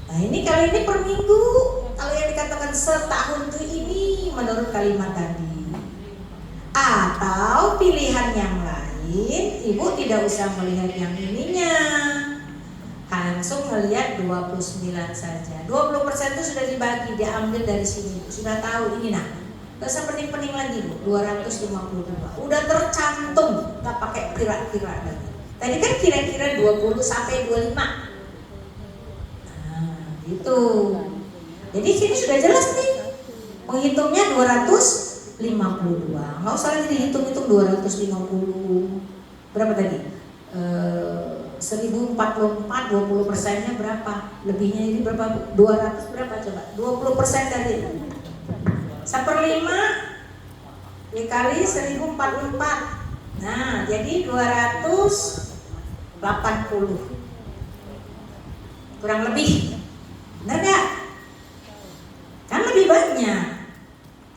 Speaker 2: Nah ini kali ini per minggu. Kalau yang dikatakan setahun itu ini menurut kalimat tadi. Atau pilihan yang lain, Ibu tidak usah melihat yang ininya, langsung melihat 29 saja. 20% itu sudah dibagi, diambil dari sini. Sudah tahu ini nah. Gak usah pening-pening lagi Bu, 252. Udah tercantum, gak pakai kira-kira lagi. Tadi kan kira-kira 20 sampai 25. Itu. Jadi sini sudah jelas nih. Menghitungnya 252. Nggak usah lagi dihitung-hitung 250. Berapa tadi? 1044, 20%-nya berapa? Lebihnya ini berapa? 200 berapa coba? 20% dari 1/5 dikali 1044. Nah, jadi 280. Kurang lebih. Benar gak? Kan lebih banyak.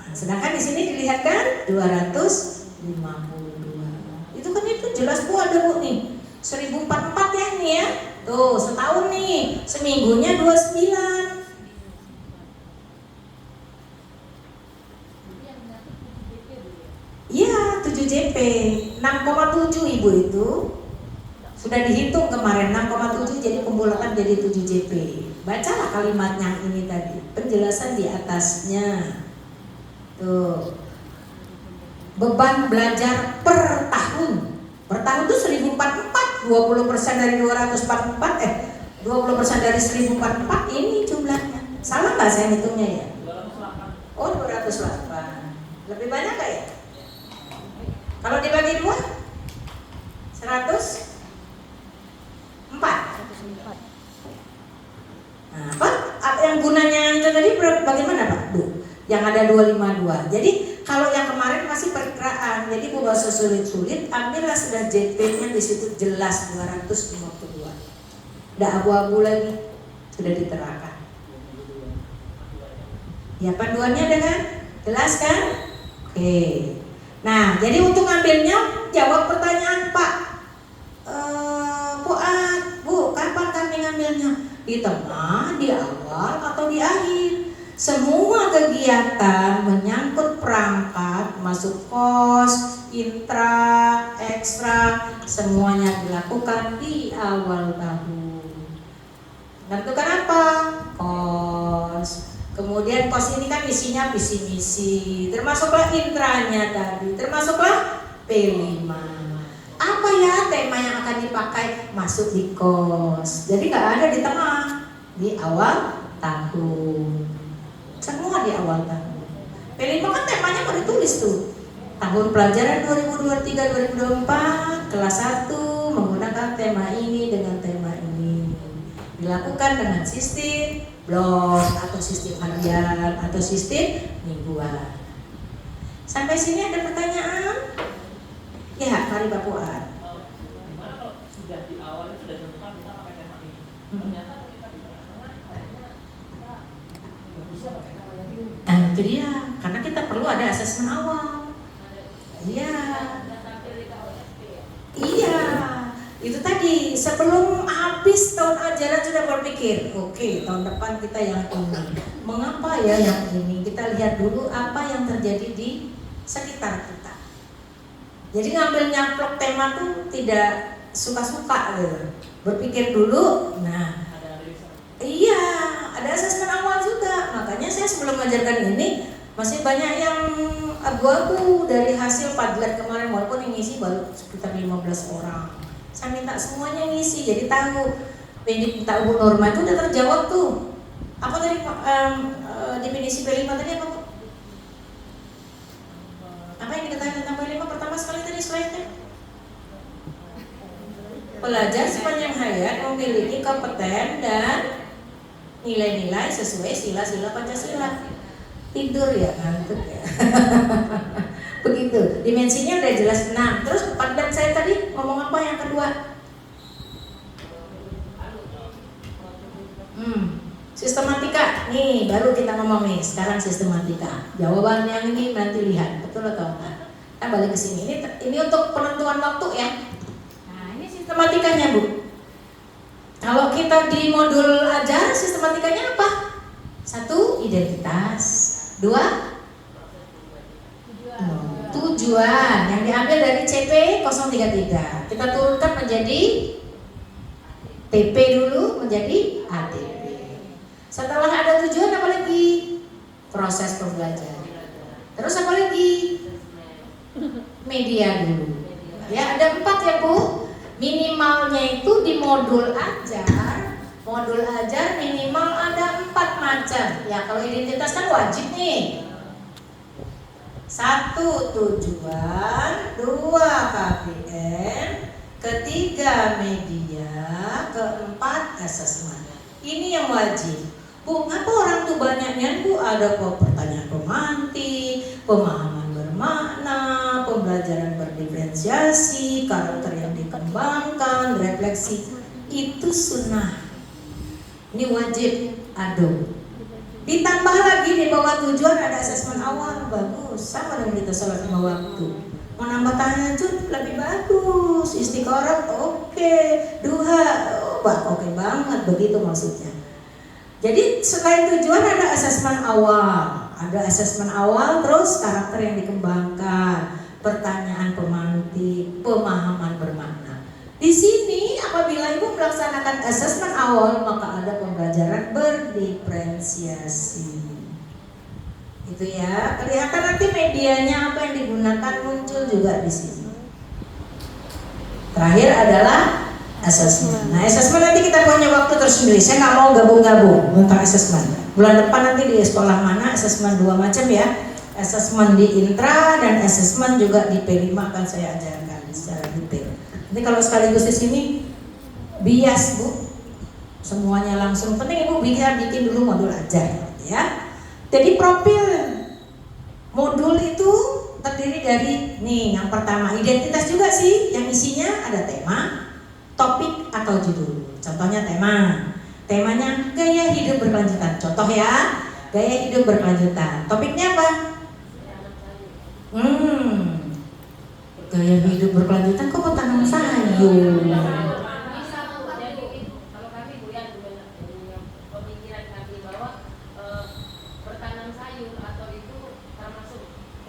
Speaker 2: Nah, sedangkan di sini dilihat kan 252. Itu kan itu jelas Bu ada Bu nih. 1044 ya ini ya. Tuh setahun nih. Seminggunya 29. Iya 7 JP. 6,7 Ibu itu. Sudah dihitung kemarin 6,7 jadi pembulatan jadi 7 JP. Bacalah kalimat yang ini tadi, penjelasan di atasnya. Tuh. Beban belajar per tahun. Per tahun itu 1044, 20% dari 244 20% dari 1044 ini jumlahnya. Salah nggak saya hitungnya ya?
Speaker 4: 208.
Speaker 2: Oh 208. Lebih banyak nggak ya? Kalau dibagi 2 100 4. Nah, apa yang gunanya itu tadi bagaimana Pak? Yang ada 252. Jadi kalau yang kemarin masih perkiraan, jadi Bu gak usah sulit-sulit, ambillah sudah JP-nya di situ jelas 252. Udah abu-abu lagi, sudah diterangkan. Ya panduannya dengan jelas kan? Oke. Nah, jadi untuk ngambilnya jawab pertanyaan Pak. Bu, kapan kami ngambilnya? Di tengah, di awal, atau di akhir? Semua kegiatan menyangkut perangkat, masuk kos, intra, ekstra, semuanya dilakukan di awal tahun. Menentukan apa? Kos. Kemudian pos ini kan isinya visi misi, termasuklah intranya tadi, termasuklah P5. Apa ya tema yang akan dipakai masuk di kos. Jadi nggak ada di tengah, di awal tahun. Semua di awal tahun. P5 kan temanya mau ditulis tuh. Tahun pelajaran 2023-2024 kelas 1 menggunakan tema ini dengan tema ini. Dilakukan dengan sistem blok atau sistem harian atau sistem mingguan. Sampai sini ada pertanyaan? Ya, mari Pak Fuad.
Speaker 4: Gimana kalau sudah di awal itu sudah tentukan kita pakai tema ini, ternyata kita di tengah-tengah kayaknya kita nggak bisa pakai tema yang ini.
Speaker 2: Nah itu dia, karena kita perlu ada asesmen awal. Iya. Iya, itu tadi sebelum habis tahun ajaran sudah berpikir, oke, tahun depan kita yang ini. Mengapa ya yang ini? Kita lihat dulu apa yang terjadi di sekitar kita. Jadi ngambil nyaplok tema tuh tidak suka-suka gitu. Berpikir dulu, nah iya, ada asesmen awal juga. Makanya saya sebelum mengajarkan ini masih banyak yang abu-abu dari hasil Padlet kemarin, walaupun yang ngisi baru sekitar 15 orang. Saya minta semuanya ngisi, jadi tahu minta Bu Norma itu udah terjawab tuh. Apa tadi definisi P5 tadi apa? Apa yang diketahui tentang P5 pertama sekali tadi slide-nya? Pelajar sepanjang hayat memiliki kompeten dan nilai-nilai sesuai sila-sila Pancasila. Tidur ya, ngantuk ya. Begitu, dimensinya udah jelas 6. Terus Padlet saya tadi ngomong apa yang kedua? Sistematika. Nih, baru kita ngomong nih, sekarang sistematika. Jawaban yang ini nanti lihat, betul atau enggak. Kita balik ke sini. Ini untuk penentuan waktu ya. Nah, ini sistematikanya, Bu. Kalau kita di modul ajar, sistematikanya apa? 1, identitas. 2, tujuan yang diambil dari CP 033. Kita turunkan menjadi TP dulu, menjadi ATP. Setelah ada tujuan apa lagi? Proses pembelajaran. Terus apa lagi? Media dulu. Ya, ada 4 ya Bu. Minimalnya itu di modul ajar. Modul ajar minimal ada 4 macam. Ya, kalau identitas kan wajib nih. 1, tujuan. 2, KPM. 3, media. 4, asesmen. Ini yang wajib. Bu, ngapa orang tuh banyaknya Bu? Ada pertanyaan pemantik, pemahaman bermakna, pembelajaran berdiferensiasi, karakter yang dikembangkan, refleksi. Itu sunnah. Ini wajib ado. Ditambah lagi di bawah tujuan ada asesmen awal, bagus. Sama dengan kita sholat 5 waktu. Mau nambah tahajud lebih bagus. Istiqoroh oke. Duha oke banget, begitu maksudnya. Jadi selain tujuan ada asesmen awal. Ada asesmen awal, terus karakter yang dikembangkan, pertanyaan pemantik, pemahaman bermakna. Di sini apabila Ibu melaksanakan asesmen awal, maka ada pembelajaran berdiferensiasi. Itu ya, kelihatan nanti medianya apa yang digunakan muncul juga di sini. Terakhir adalah asesmen. Nah, asesmen nanti kita punya waktu tersendiri. Saya nggak mau gabung-gabung untuk asesmen. Bulan depan nanti di sekolah mana asesmen 2 macam ya. Asesmen di intra dan asesmen juga di P5 akan saya ajarkan secara detail. Nanti kalau sekaligus di sini bias Bu, semuanya langsung. Penting Ibu bisa bikin dulu modul ajar ya. Jadi profil modul itu terdiri dari nih yang pertama identitas juga sih, yang isinya ada tema, topik atau judul. Contohnya temanya gaya hidup berkelanjutan. Contoh ya, gaya hidup berkelanjutan. Topiknya apa? Gaya hidup berkelanjutan kok mau tanam sayur?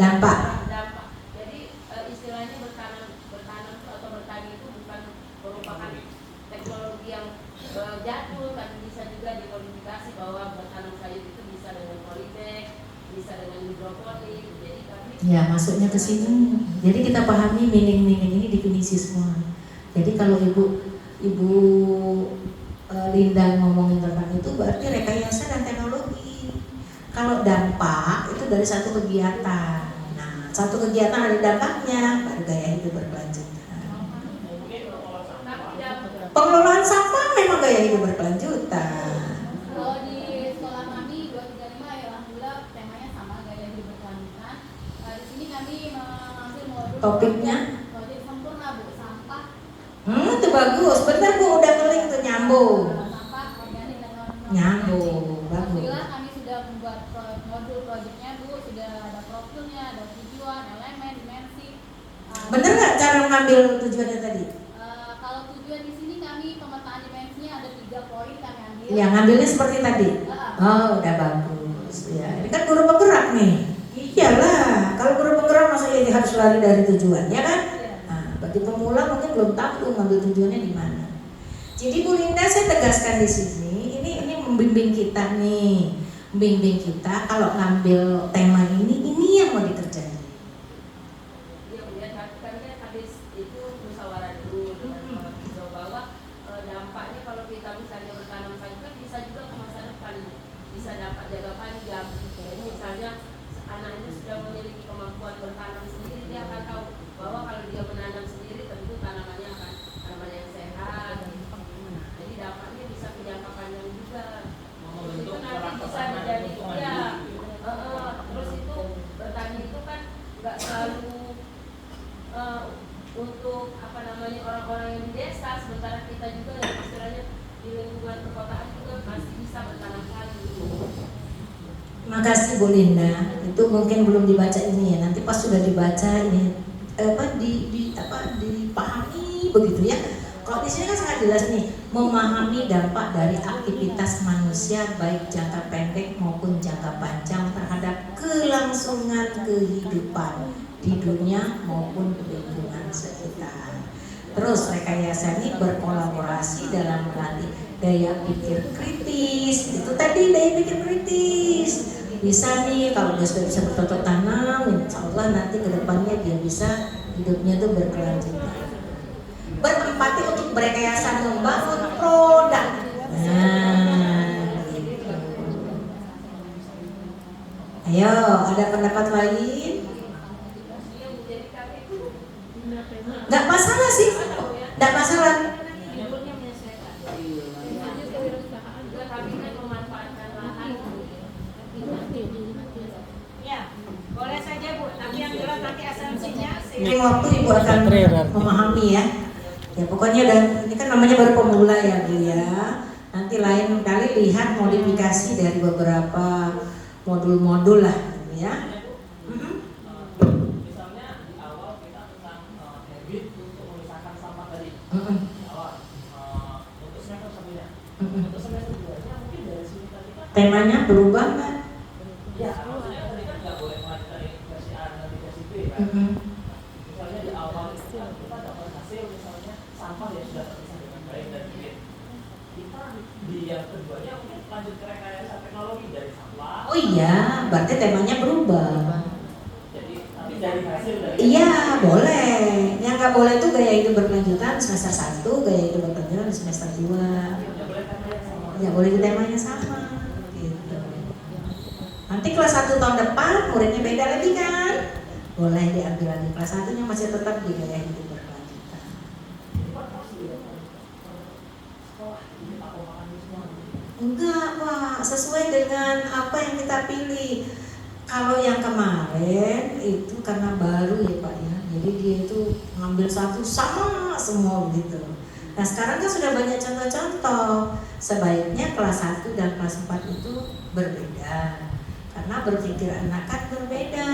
Speaker 2: Dampak.
Speaker 3: Jadi istilahnya bertanam atau bertani itu bukan merupakan teknologi yang jadul, kan bisa juga dimodifikasi bahwa bertanam sayur itu bisa dengan polybag,
Speaker 5: bisa dengan hidroponik. Jadi kami
Speaker 2: Ya, masuknya ke sini. Jadi kita pahami meaning-meaning ini definisi semua. Jadi kalau Ibu Linda ngomongin tentang itu berarti rekayasa dan teknologi. Kalau dampak itu dari satu kegiatan. Nah, satu kegiatan ada dampaknya, baru gaya hidup berkelanjutan. Pengelolaan sampah memang gaya hidup berkelanjutan.
Speaker 3: Kalau di sekolah kami 235 ya alhamdulillah temanya sama gaya hidup berkelanjutan. Di sini kami mengambil modul
Speaker 2: Topiknya?
Speaker 3: project sempurna Bu, sampah.
Speaker 2: Itu bagus. Benar Bu, udah keling tuh nyambung.
Speaker 3: Sampah organik dan non-organik.
Speaker 2: Nyambung, bagus.
Speaker 3: Alhamdulillah kami sudah membuat modul projectnya Bu, sudah ada profilnya, ada tujuan, elemen, dimensi.
Speaker 2: Bener nggak cara mengambil tujuannya tadi?
Speaker 3: Kalau tujuan di sini kami pemetaan dimensinya ada 3 poin kami ambil.
Speaker 2: Ya, ngambilnya seperti tadi. Oh, udah bagus. Ya, ini kan guru penggerak nih. Iyalah, kalau guru penggerak masa ini harus lari dari tujuan, ya kan? Nah, bagi pemula mungkin belum tahu tuh ngambil tujuannya di mana. Jadi Bu Linda, saya tegaskan di sini, ini membimbing kita nih, membimbing kita kalau ngambil tema ini yang mau dikerjain.
Speaker 5: Iya, kemudian kan habis itu musyawarah dulu dengan orang hijau bahwa dampaknya kalau kita misalnya bertanam sayur kan bisa juga ke masa depan, bisa dapat jaga panjang. Jadi misalnya anaknya sudah memiliki kemampuan bertanam sendiri, dia akan tahu bahwa kalau dia menanam sendiri tentu tanamannya akan tanaman yang sehat. Jadi dampaknya bisa ke jangka panjang juga. Itu nanti bisa menjadi ya. Terus itu bertani itu kan nggak selalu untuk orang-orang yang di desa, sementara kita juga yang istilahnya di lingkungan perkotaan juga masih bisa bertanam padi.
Speaker 2: Makasih Bu Linda. Itu mungkin belum dibaca ini ya. Nanti pas sudah dibaca ini dipahami begitu ya. Kalau di sini kan sangat jelas nih, memahami dampak dari aktivitas manusia baik jangka pendek maupun jangka panjang terhadap kelangsungan kehidupan di dunia maupun lingkungan sekitar. Terus rekayasa ini berkolaborasi dalam melatih daya pikir kritis. Itu tadi daya pikir kritis. Bisa nih kalau dia sudah bisa bercocok tanam, insya Allah nanti kedepannya dia bisa hidupnya tuh berkelanjutan. Berempati untuk berekayasa membangun produk. Nah, gitu. Ayo, ada pendapat lain? Nggak masalah sih, nggak masalah.
Speaker 6: Ya, boleh saja Bu, tapi yang jelas nanti esensinya
Speaker 2: Ini waktu Ibu akan memahami ya. Ya pokoknya ini kan namanya baru pemula ya Bu ya. Nanti lain kali lihat modifikasi dari beberapa modul-modul lah gitu ya.
Speaker 4: Misalnya di awal kita tentang habit untuk memisahkan sampah tadi. Di awal untuk semester satunya. Untuk semester 2-nya mungkin dari sini tadi kan
Speaker 2: Temanya berubah nggak?
Speaker 4: ya, maksudnya tadi kan nggak boleh melanjutkan versi A dan versi B kan. Misalnya di awal itu kan kita dapat hasil misalnya sampah yang sudah terpisah dengan baik dan bibit. Kita di yang keduanya mungkin lanjut ke rekayasa teknologi dari sampah.
Speaker 2: Oh iya, berarti temanya berubah.
Speaker 4: Jadi tapi dari hasil dari
Speaker 2: Iya boleh. Yang nggak boleh itu gaya hidup berkelanjutan semester 1, gaya hidup berkelanjutan di semester 2.
Speaker 4: ya boleh kan yang sama.
Speaker 2: Ya boleh di temanya sama. Gitu. Nanti kelas 1 tahun depan muridnya beda lagi kan? Boleh diambil lagi kelas 1-nya masih tetap di gaya hidup berkelanjutan. Enggak Pak, sesuai dengan apa yang kita pilih. Kalau yang kemarin itu karena baru ya Pak ya, jadi dia itu ngambil satu sama semua begitu. Nah sekarang kan sudah banyak contoh-contoh. Sebaiknya kelas 1 dan kelas 4 itu berbeda, karena berpikir anak kan berbeda.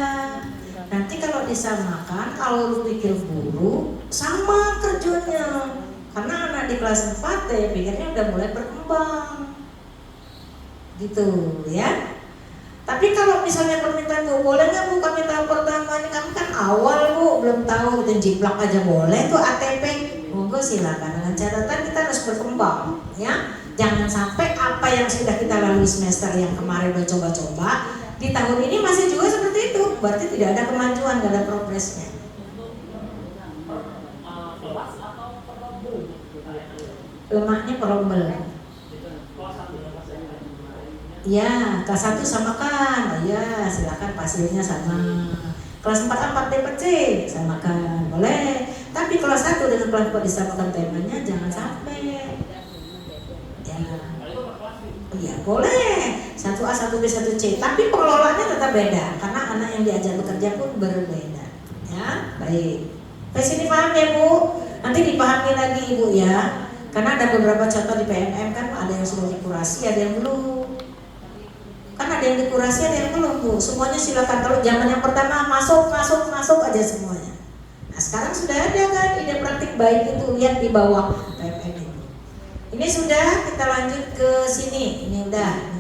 Speaker 2: Nanti kalau disamakan, kalau lu pikir guru, sama kerjanya. Karena anak di kelas 4 ya pikirnya udah mulai berkembang. Gitu ya. Tapi kalau misalnya permintaan Bu, boleh nggak Bu kami tahap pertama ini, kami kan awal Bu, belum tahu gitu, jiplak aja boleh tuh ATP. Monggo silakan, dengan catatan kita harus berkembang ya. Jangan sampai apa yang sudah kita lalui semester yang kemarin udah coba-coba, di tahun ini masih juga seperti itu, berarti tidak ada kemajuan, tidak ada progresnya.
Speaker 4: Kelas atau perombel?
Speaker 2: Lemaknya perombel.
Speaker 4: Kelas 1 dan kelas yang lain.
Speaker 2: Ya, kelas 1 samakan. Ya, silakan hasilnya sama. Kelas 4 A 4 B 4 C samakan, boleh. Tapi kelas 1 dengan kelas 4 disamakan temanya, jangan sampai. Ya. Iya, boleh. 1A 1B 1C, tapi pengelolaannya tetap beda karena anak yang diajak bekerja pun berbeda. Ya, baik. Sampai sini paham ya, Bu? Nanti dipahami lagi Ibu ya. Karena ada beberapa contoh di PMM kan ada yang sudah dikurasi, ada yang belum. Kan ada yang dikurasi, ada yang belum, Bu. Semuanya silakan. Kalau zaman yang pertama masuk aja semuanya. Nah, sekarang sudah ada kan ide praktik baik itu, lihat di bawah PMM ini. Ini sudah, kita lanjut ke sini. Ini udah.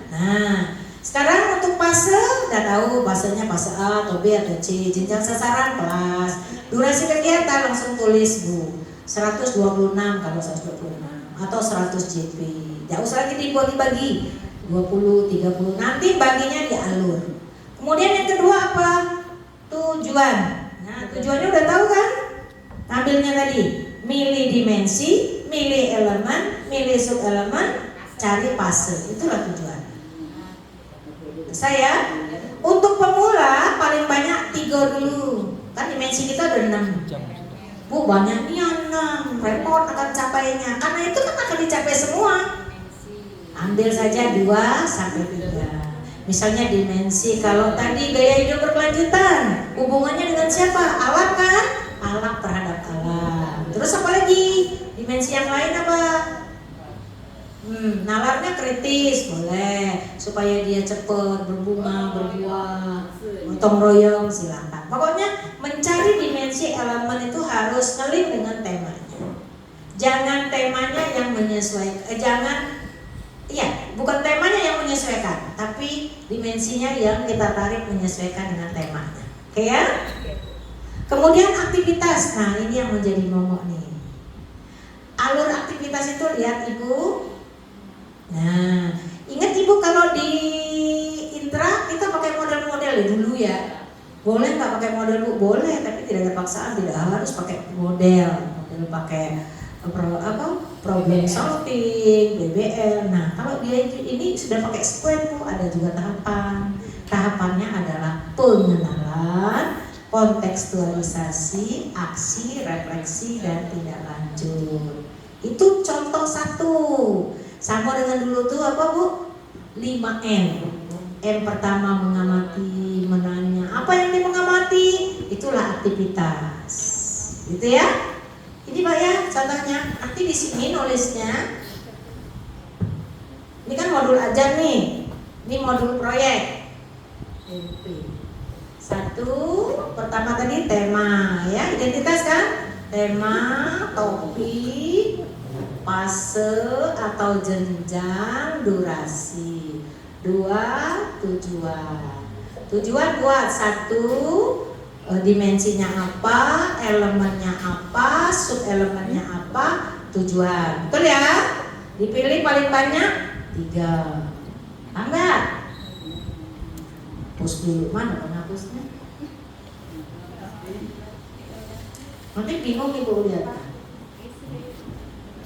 Speaker 2: Nah, sekarang untuk fase udah tahu fasenya fase A atau B atau C, jenjang sasaran kelas. Durasi kegiatan langsung tulis, Bu. 126 kalau 126 atau 100 JP. Enggak usah lagi dibagi 20, 30. Nanti baginya di alur. Kemudian yang kedua apa? Tujuan. Nah, tujuannya udah tahu kan? Ambilnya tadi, milih dimensi, milih elemen, milih subelemen, cari fase. Itulah tujuan. Saya untuk pemula paling banyak 3 dulu. Kan dimensi kita ada 6. Bu, banyak nih 6, repot akan capainya. Karena itu kan akan dicapai semua. Ambil saja 2 sampai 3. Misalnya dimensi, kalau tadi gaya hidup berkelanjutan, hubungannya dengan siapa? Alam kan? Alam terhadap alam. Terus apa lagi? Dimensi yang lain apa? Nalarnya kritis, boleh. Supaya dia cepat berbunga, berbuah, gotong royong, silakan. Pokoknya mencari dimensi elemen itu harus ngeling dengan temanya. Jangan temanya yang menyesuaikan, bukan temanya yang menyesuaikan, tapi dimensinya yang kita tarik menyesuaikan dengan temanya. Oke ya? Kemudian aktivitas. Nah, ini yang menjadi momok nih. Alur aktivitas itu lihat Ibu. Nah, ingat Ibu kalau di intra kita pakai model-model dulu ya. Boleh nggak pakai model Bu? Boleh, tapi tidak ada paksaan, tidak harus pakai model pakai problem solving, BBL. Nah, kalau dia ini sudah pakai square Bu, ada juga tahapan. Tahapannya adalah pengenalan, kontekstualisasi, aksi, refleksi, dan tindak lanjut. Itu contoh 1. Sama dengan dulu tuh apa Bu? 5M. M pertama mengamati, menanya. Apa yang dimengamati? Itulah aktivitas. Gitu ya? Ini Pak ya contohnya. Nanti di sini nulisnya. Ini kan modul ajar nih. Ini modul proyek. 1, pertama tadi tema ya, identitas kan? Tema, topik, fase atau jenjang, durasi. 2, tujuan. Tujuan buat 1, dimensinya apa, elemennya apa, subelemennya apa, tujuan. Betul ya? Dipilih paling banyak 3. Enggak? Hapus dulu, mana penghapusnya? Nanti bingung Ibu lihat.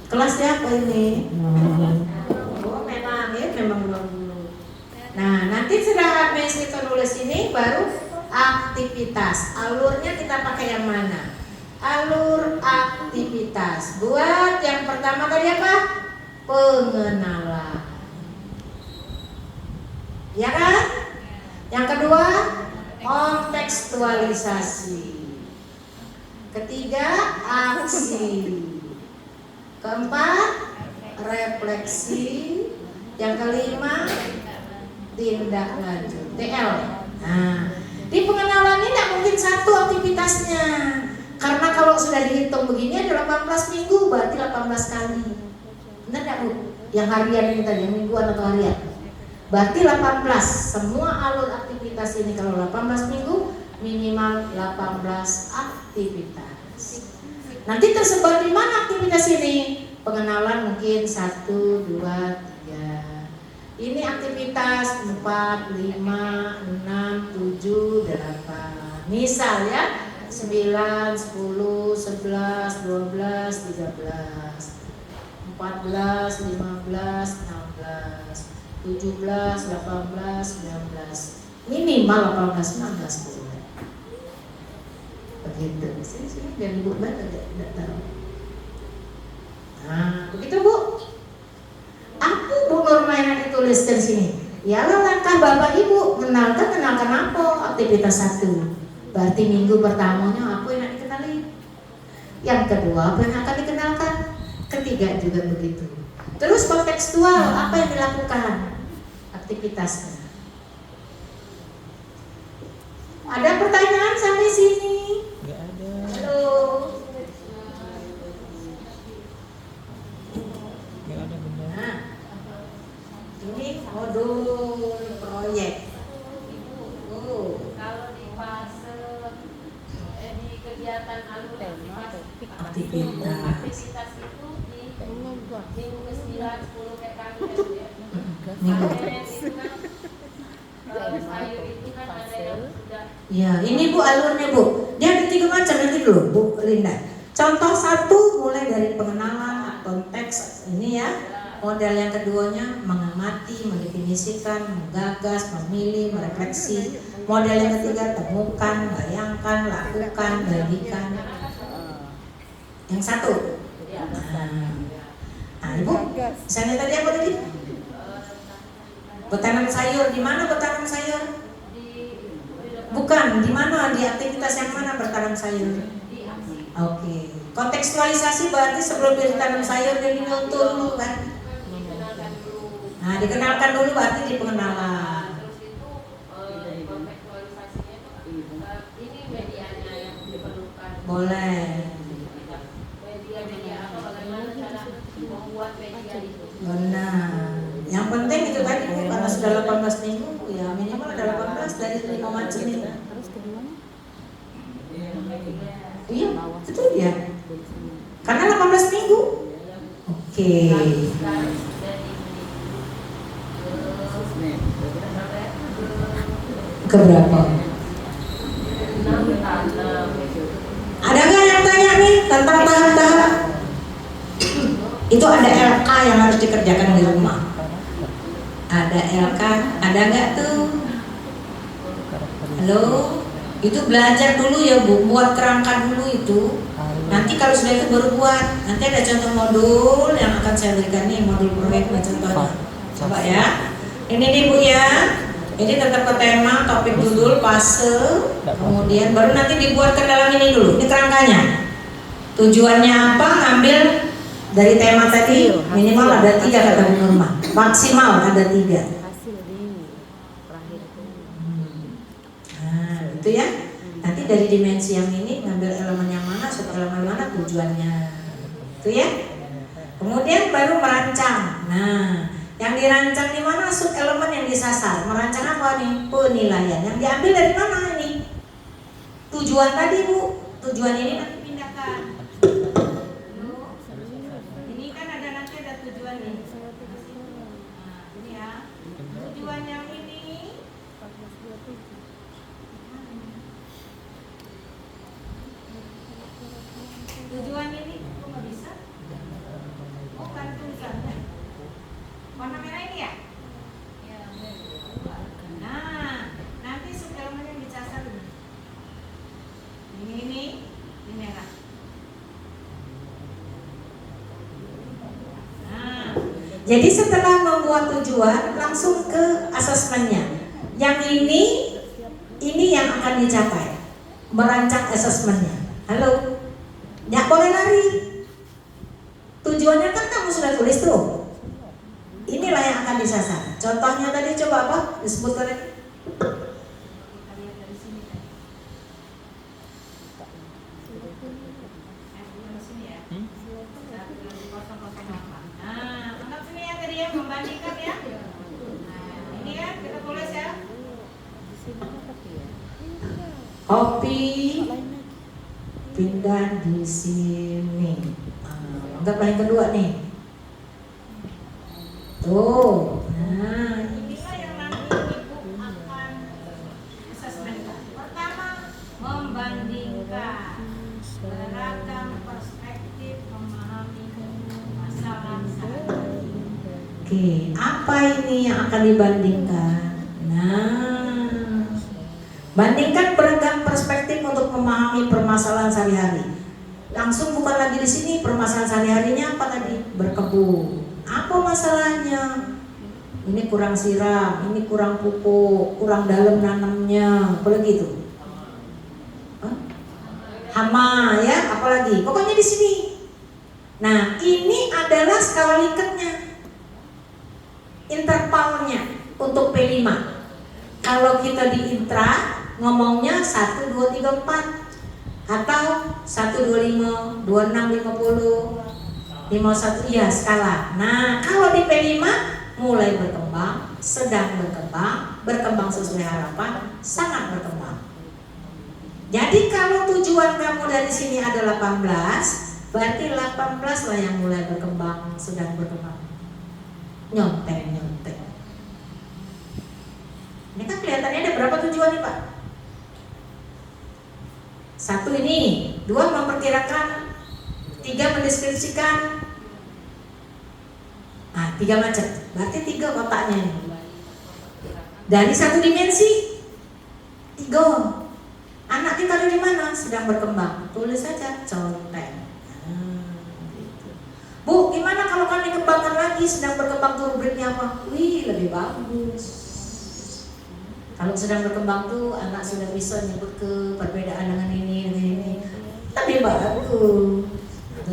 Speaker 2: Kelas siapa ini? Oh, memang belum dulu. Nah, nanti sudah habis kita nulis ini baru aktivitas. Alurnya kita pakai yang mana? Alur aktivitas. Buat yang pertama tadi apa? Pengenalan. Ya kan? Yang kedua, kontekstualisasi. Ketiga, aksi. Keempat, refleksi. Yang kelima, tindak lanjut, TL. Nah, di pengenalan ini tidak mungkin 1 aktivitasnya. Karena kalau sudah dihitung begini ada 18 minggu, berarti 18 kali. Benar tidak Bu? Yang harian ini tadi, yang mingguan atau harian? Berarti 18. Semua alur aktivitas ini kalau 18 minggu minimal 18 aktivitas. Nanti tersebar di mana aktivitas ini? Pengenalan mungkin 1, 2, 3. Ini aktivitas 4, 5, 6, 7, 8. Misal ya, 9, 10, 11, 12, 13, 14, 15, 16, 17, 18, 19. Minimal 18, 19, 10. Begitu. Sini biar Ibu baca tidak tahu. Nah, begitu Bu. Apa Bu Norma yang dituliskan sini? Yalah langkah Bapak Ibu kenalkan apa? Aktivitas 1. Berarti minggu pertamanya apa yang dikenali? Yang kedua apa yang akan dikenalkan? Ketiga juga begitu. Terus kontekstual apa yang dilakukan? Aktivitasnya. Ada pertanyaan sampai sini?
Speaker 7: Nggak ada.
Speaker 2: Halo.
Speaker 7: Nggak ada benda.
Speaker 2: Nah, ini modul proyek.
Speaker 5: Kalau di fase di kegiatan alur aktivitas itu di minggu ke-9, 10 kayak kami ya.
Speaker 2: Minggu.
Speaker 5: Panen itu kan sayur itu kan ada yang sudah
Speaker 2: Ya, ini Bu alurnya Bu. Dia ada 3 macam nanti dulu Bu Linda. Contoh 1 mulai dari pengenalan, konteks ini ya. Model yang keduanya mengamati, mendefinisikan, menggagas, memilih, merefleksi. Model yang ketiga temukan, bayangkan, lakukan, bagikan. Yang 1. Nah, Ibu, misalnya tadi apa tadi? Bertanam sayur, di mana bertanam sayur? Bukan, di mana? Di aktivitas yang mana bertanam sayur? Oke. Kontekstualisasi berarti sebelum ditanam sayur dia dinuntun dulu kan? Nah, dikenalkan dulu berarti di pengenalan.
Speaker 5: terus itu kontekstualisasinya itu ini medianya yang diperlukan.
Speaker 2: Boleh.
Speaker 5: Media apa bagaimana cara membuat media itu.
Speaker 2: Benar. Yang penting itu tadi Bu, karena sudah 18 minggu ya minimal ada 18 dari 5 macam ini. Iya, itu dia. Karena 18 minggu. Oke. Keberapa? Ada nggak yang tanya nih tentang tahap-tahap? Itu ada LK yang harus dikerjakan di rumah. Ada LK, ada nggak tuh? Halo? Itu belajar dulu ya Bu, buat kerangka dulu itu. Nanti kalau sudah itu baru buat. Nanti ada contoh modul yang akan saya berikan nih, modul proyek contohnya. Coba ya. Ini nih Bu ya. Ini tetap ke tema, topik judul, fase, kemudian baru nanti dibuat ke dalam ini dulu. Ini kerangkanya. Tujuannya apa? Ngambil dari tema tadi minimal ada 3 kata Bu Nurma. Maksimal ada 3. Nah, itu ya. Nanti dari dimensi yang ini ngambil elemen yang mana, sub elemen mana, tujuannya. Itu ya. Kemudian baru merancang. Nah, yang dirancang di mana, sub elemen yang disasar. Merancang apa nih? Penilaian. Yang diambil dari mana ini? Tujuan tadi Bu. Tujuan ini nanti pindahkan. Ini kan ada nanti ada tujuan nih. Nah, ini ya. Tujuan yang ini. Tujuan ini kok nggak bisa? Oh, kan tulisannya. Warna merah ini ya? Nah, nanti sub elemen yang dicasar ini merah. Nah, jadi setelah membuat tujuan langsung ke asesmennya. Yang ini yang akan dicapai. Merancang asesmennya. Halo, nggak boleh lari. Tujuannya kan kamu sudah tulis tuh. Inilah yang akan disasar. Contohnya tadi coba apa? Disebutkan lagi. Nah, anggap sini ya tadi ya, membandingkan ya. Nah, ini ya kita tulis ya. Kopi pindah di sini. Anggap yang kedua nih. Tuh, nah Apa ini yang akan dibandingkan? Nah, bandingkan beragam perspektif untuk memahami permasalahan sehari-hari. Langsung bukan lagi di sini permasalahan sehari-harinya apa tadi? Berkebun. Apa masalahnya? Ini kurang siram, ini kurang pupuk, kurang dalam nanamnya, apalagi itu? Hama ya, apalagi? Pokoknya di sini. Nah, ini adalah skala Liketnya, intervalnya untuk P5. Kalau kita di intra ngomongnya 1, 2, 3, 4 atau 1, 2, 5, 2, 6, 50, 51 ya skala. Nah, kalau di P5 mulai berkembang, sedang berkembang sesuai harapan, sangat berkembang. Jadi kalau tujuan kamu dari sini ada 18, berarti 18 lah yang mulai berkembang, sedang berkembang. Nyontek. Ini kan kelihatannya ada berapa tujuan nih Pak? 1 ini, 2 memperkirakan, 3 mendeskripsikan. Nah, 3 macam. Berarti 3 kotaknya nih. Dari 1 dimensi 3. Anak kita ada di mana? Sedang berkembang. Tulis saja contek. Gitu. Bu, gimana kalau kami kembangkan lagi sedang berkembang tuh rubriknya apa? Wih, lebih bagus. Kalau sedang berkembang tuh anak sudah bisa nyebut ke perbedaan dengan ini. Lebih bagus.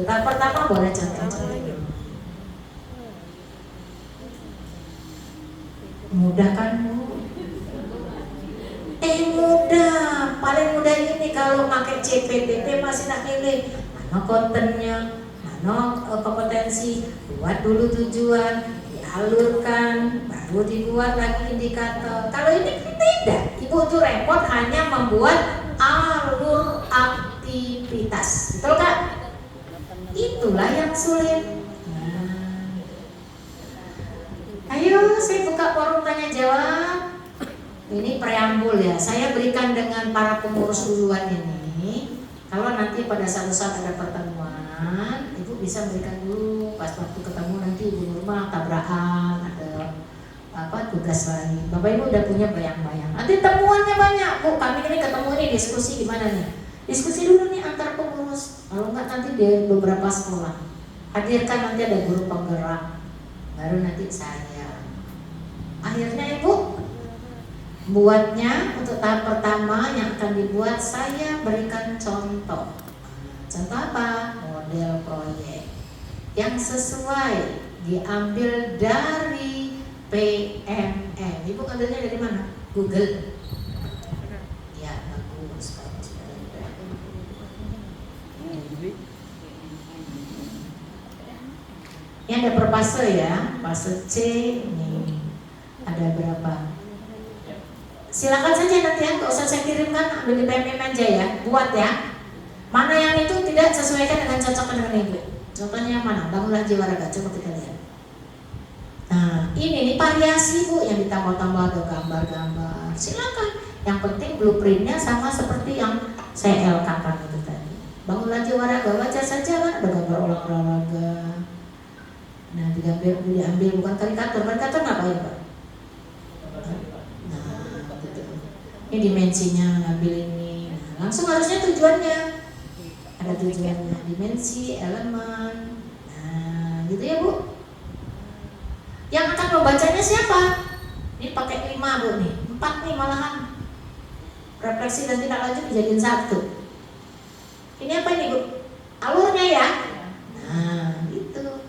Speaker 2: Tahap pertama boleh contek. Mudah kan Bu? Mudah. Paling mudah ini kalau pakai CPTT masih nak milih mana kontennya, mana kompetensi, buat dulu tujuan, dialurkan, baru dibuat lagi indikator. Kalau ini tidak, Ibu tuh repot hanya membuat alur aktivitas, betul Kak? Itulah yang sulit. Ayo, saya buka forum tanya jawab. Ini preambul ya, saya berikan dengan para pengurus duluan ini. Kalau nanti pada suatu saat ada pertemuan, Ibu bisa berikan dulu. Pas waktu ketemu nanti Ibu Nurma tabrakan, ada tugas lain. Bapak Ibu udah punya bayang-bayang. Nanti temuannya banyak, Bu. Kami ini ketemu ini diskusi di mana nih? Diskusi dulu nih antar pengurus. Kalau enggak nanti di beberapa sekolah. Hadirkan nanti ada guru penggerak. Baru nanti saya. Akhirnya Ibu buatnya untuk tahap pertama yang akan dibuat, saya berikan contoh. Contoh apa? Model proyek yang sesuai diambil dari PMM. Ibu ambilnya dari mana? Google. Ya, bagus. Ini ada per fase ya, fase C ini ada berapa? Silakan saja nanti ya, nggak usah saya kirimkan, ambil di PMM aja ya, buat ya. Mana yang itu tidak sesuaikan dengan cocokkan dengan Ibu. Contohnya yang mana? Bangunlah jiwa raga, coba kita lihat. Nah, ini nih variasi Bu, yang ditambah-tambah ada gambar-gambar. Silakan. Yang penting blueprintnya sama seperti yang saya LK-kan itu tadi. Bangunlah jiwa raga, baca saja kan, ada gambar olahraga. Nah, diambil bukan karikatur ngapain Pak? Ini dimensinya ngambil ini. Nah, langsung harusnya tujuannya. Ada tujuannya, dimensi, elemen. Nah, gitu ya Bu. Yang akan membacanya siapa? Ini pakai 5 Bu nih, 4 nih malahan. Refleksi dan tindak lanjut dijadiin 1. Ini apa ini Bu? Alurnya ya. Nah, gitu.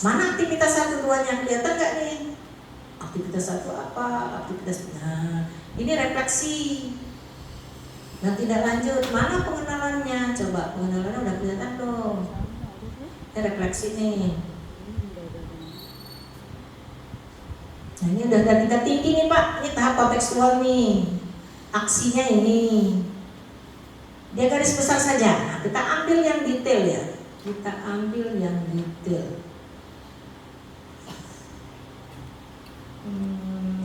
Speaker 2: Mana aktivitas 1, 2-nya? Kelihatan nggak nih? Aktivitas 1 apa? Aktivitas ini refleksi dan tidak lanjut. Mana pengenalannya? Coba pengenalannya udah kelihatan dong. Ini refleksi nih. Nah, ini udah tingkat tinggi nih Pak. Ini tahap kontekstual nih. Aksinya ini. Dia garis besar saja. Nah, kita ambil yang detail ya. Kita ambil yang detail.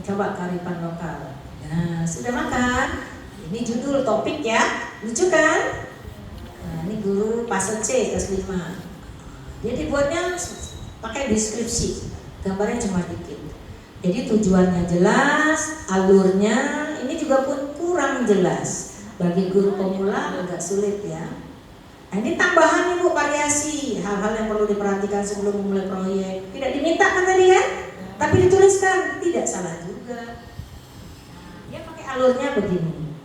Speaker 2: Coba kearifan lokal. Nah, sudah makan. Ini judul topik ya, lucu kan? Nah, ini guru fase C kelas 5. Dia dibuatnya pakai deskripsi. gambarnya cuma dikit. Jadi tujuannya jelas, alurnya ini juga pun kurang jelas. Bagi guru pemula agak sulit ya. Nah, ini tambahan Ibu variasi, hal-hal yang perlu diperhatikan sebelum memulai proyek. Tidak diminta kan tadi kan? Tapi dituliskan, tidak salah juga. Dia pakai alurnya begini.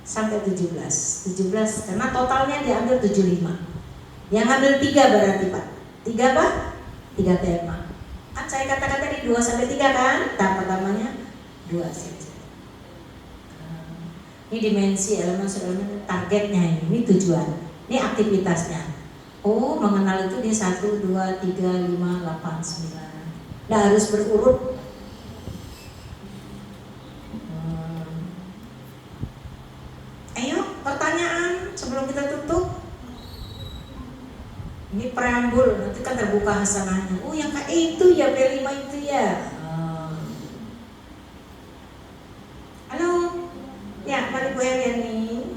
Speaker 2: Sampai 17 karena totalnya diambil 75. Yang ambil 3 berarti Pak. 3 apa? 3 tema. Kan saya katakan tadi 2 sampai 3 kan? Tahap pertamanya 2 saja. Ini dimensi elemen targetnya ini tujuan. Ini aktivitasnya. Oh, mengenal itu dia 1, 2, 3, 5, 8, 9. Nah, harus berurut. Ayo, pertanyaan sebelum kita tutup. Ini preambul, nanti kan terbuka hasanahnya. Oh, yang kayak itu ya, B5 itu ya. Halo. Ya, mari Bu Heriani.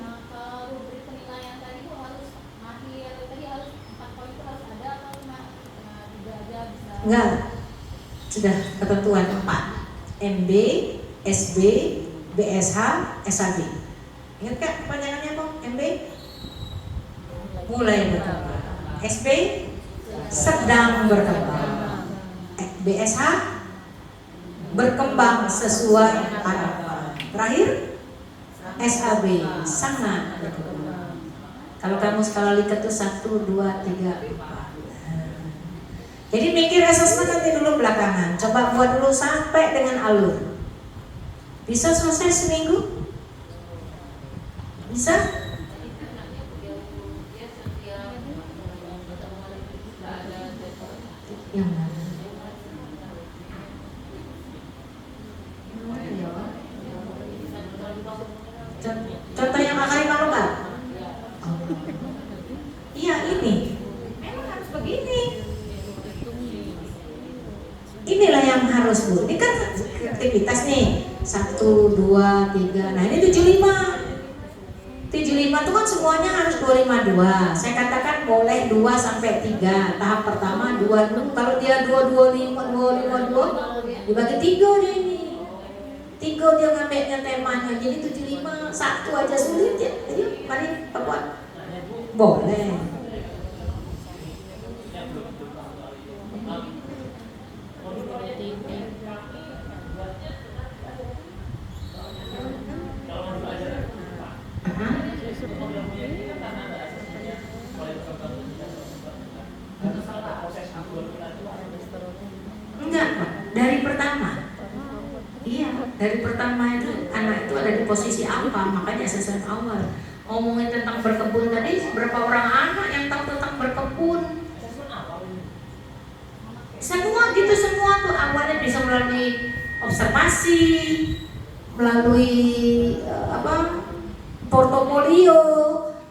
Speaker 3: Rubrik penilaian tadi itu harus akhir tadi harus 4 poin itu harus ada atau cuma 3 aja bisa?
Speaker 2: Enggak. Sudah ketentuan 4. MB, SB, BSH, SAB. Ingat Kak kepanjangannya kok? MB mulai berkembang. SB sedang berkembang. BSH berkembang sesuai harapan. Terakhir SAB sangat berkembang. Kalau kamu skala Likert itu 1, 2, 3, 4. Jadi mikir asesmen nanti dulu belakangan. Coba buat dulu sampai dengan alur. Bisa selesai seminggu? Bisa? Yang mana? Contoh yang akari malu kan? Iya ini. Memang harus begini. Inilah yang harus Bu. Ini kan aktivitas nih 1, 2, 3. Nah ini 75. 75 itu kan semuanya harus 252. Saya katakan boleh 2 sampai 3. Tahap pertama 2 dulu. Kalau dia 2, 2, 5, 2, 5, 2 dibagi 3 dia ini. 3 dia ngambilnya temanya. Jadi 75 1 aja sulit ya. Jadi mari Pak buat. Boleh. Enggak, dari pertama. Iya, dari pertama itu anak itu ada di posisi apa, makanya asesmen awal. Ngomongin tentang berkebun tadi, berapa orang anak yang tahu tentang berkebun? Semua gitu, semua tuh awalnya bisa melalui observasi, melalui portofolio,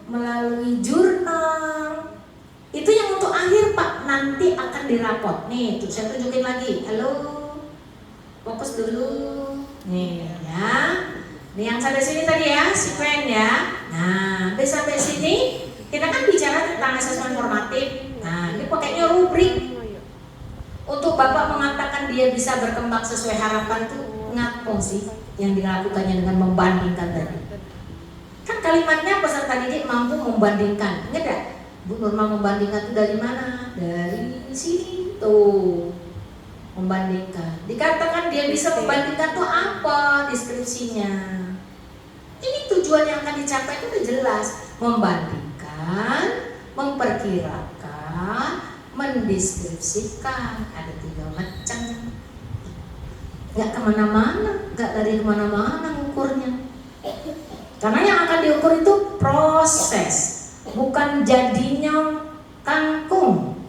Speaker 2: melalui jurnal. Itu yang untuk akhir Pak, nanti akan dirapot. Nih, tuh saya tunjukin lagi. Halo, fokus dulu. Nih ya, nih yang sampai sini tadi ya, si Pen ya. Nah, sampai sini kita kan bicara tentang asesmen formatif. Nah, ini pakainya rubrik. Untuk Bapak mengatakan dia bisa berkembang sesuai harapan tuh ngapain sih yang dilakukannya dengan membandingkan tadi? Kan kalimatnya peserta didik mampu membandingkan, ingat gak? Bu Nurma membandingkan itu dari mana? Dari sini tuh membandingkan. Dikatakan dia bisa membandingkan tuh apa deskripsinya? Ini tujuan yang akan dicapai itu udah jelas. Membandingkan, memperkirakan, mendeskripsikan. Ada 3 macam. Gak kemana-mana, gak dari kemana-mana ukurnya. Karena yang akan diukur itu proses, bukan jadinya kangkung,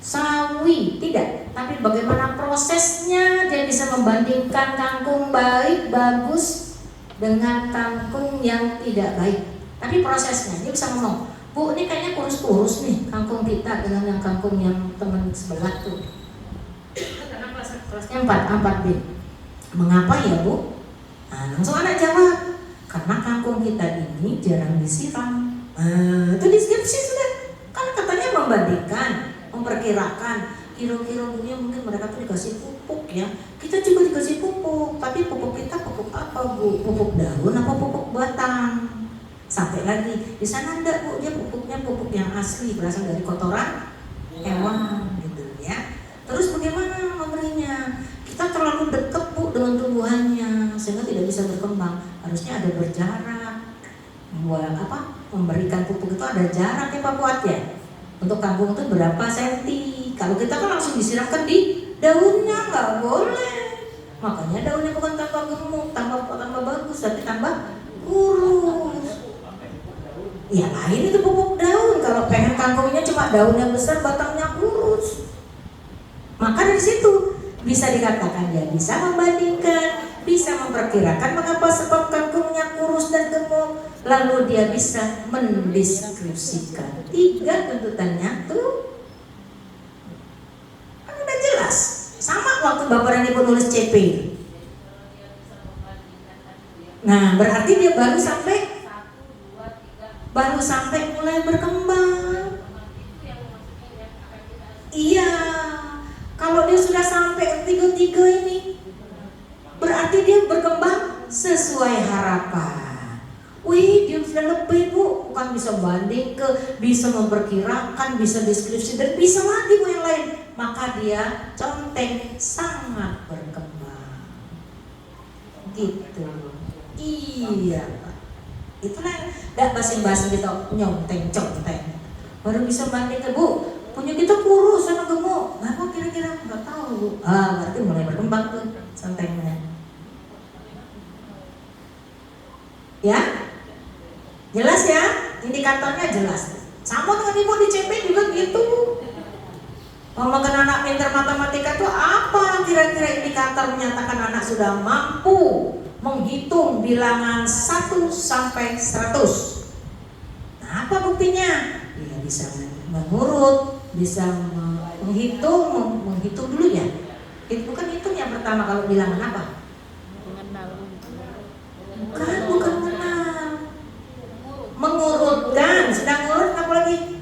Speaker 2: sawi, tidak. Tapi bagaimana prosesnya dia bisa membandingkan kangkung baik, bagus dengan kangkung yang tidak baik. Tapi prosesnya, dia bisa ngomong, Bu ini kayaknya kurus-kurus nih kangkung kita dengan yang kangkung yang teman sebelah tuh. Karena kelasnya 4B. Mengapa ya Bu? Nah, langsung anak jawab, karena kangkung kita ini jarang disiram. Itu deskripsi sudah. Kan katanya membandingkan, memperkirakan. kira-kira mungkin mereka tuh dikasih pupuk ya. Kita juga dikasih pupuk, tapi pupuk kita pupuk apa Bu? Pupuk daun apa pupuk batang? Sampai lagi di sana enggak Bu, dia pupuknya pupuk yang asli berasal dari kotoran hewan gitu ya. Terus bagaimana memberinya? Kita terlalu dekat Bu dengan tumbuhannya sehingga tidak bisa berkembang. Harusnya ada berjarak. Memberikan pupuk itu ada jarak ya Pak Fuad ya. Untuk kangkung itu berapa senti? Kalau kita kan langsung disiramkan di daunnya, nggak boleh. Makanya daunnya bukan tambah gemuk, tambah bagus, tapi tambah kurus. Ya lain itu pupuk daun. Kalau pengen kangkungnya cuma daunnya besar, batangnya kurus. Maka dari situ bisa dikatakan dia bisa membandingkan, bisa memperkirakan mengapa sebab kangkungnya kurus dan gemuk. Lalu dia bisa mendeskripsikan 3 tuntutannya tuh kan udah jelas. Sama waktu Bapak dan Ibu nulis CP. Nah berarti dia baru sampai mulai berkembang. Iya, kalau dia sudah sampai 3 ini berarti dia berkembang sesuai harapan. Wih, dia sudah lebih Bu, bukan bisa banding ke, bisa memperkirakan, bisa deskripsi, dan bisa lagi Bu yang lain. Maka dia conteng sangat berkembang. Gitu. Iya Pak. Itulah gak basing-basing kita nyonteng, conteng. Baru bisa banding ke Bu, punya kita kurus sama gemuk. Nah kok kira-kira nggak tahu Bu. Berarti mulai berkembang tuh contengnya. Ya, jelas ya, indikatornya jelas. Sama dengan Ibu di CP juga gitu. Ngomongin anak pintar matematika itu apa kira-kira indikator menyatakan anak sudah mampu menghitung bilangan 1 sampai 100. Nah, apa buktinya? Dia bisa mengurut, bisa menghitung dulu ya. Itu bukan hitung yang pertama kalau bilangan apa? Bukan mengenal. Mengurutkan, sedang ngurut apa lagi?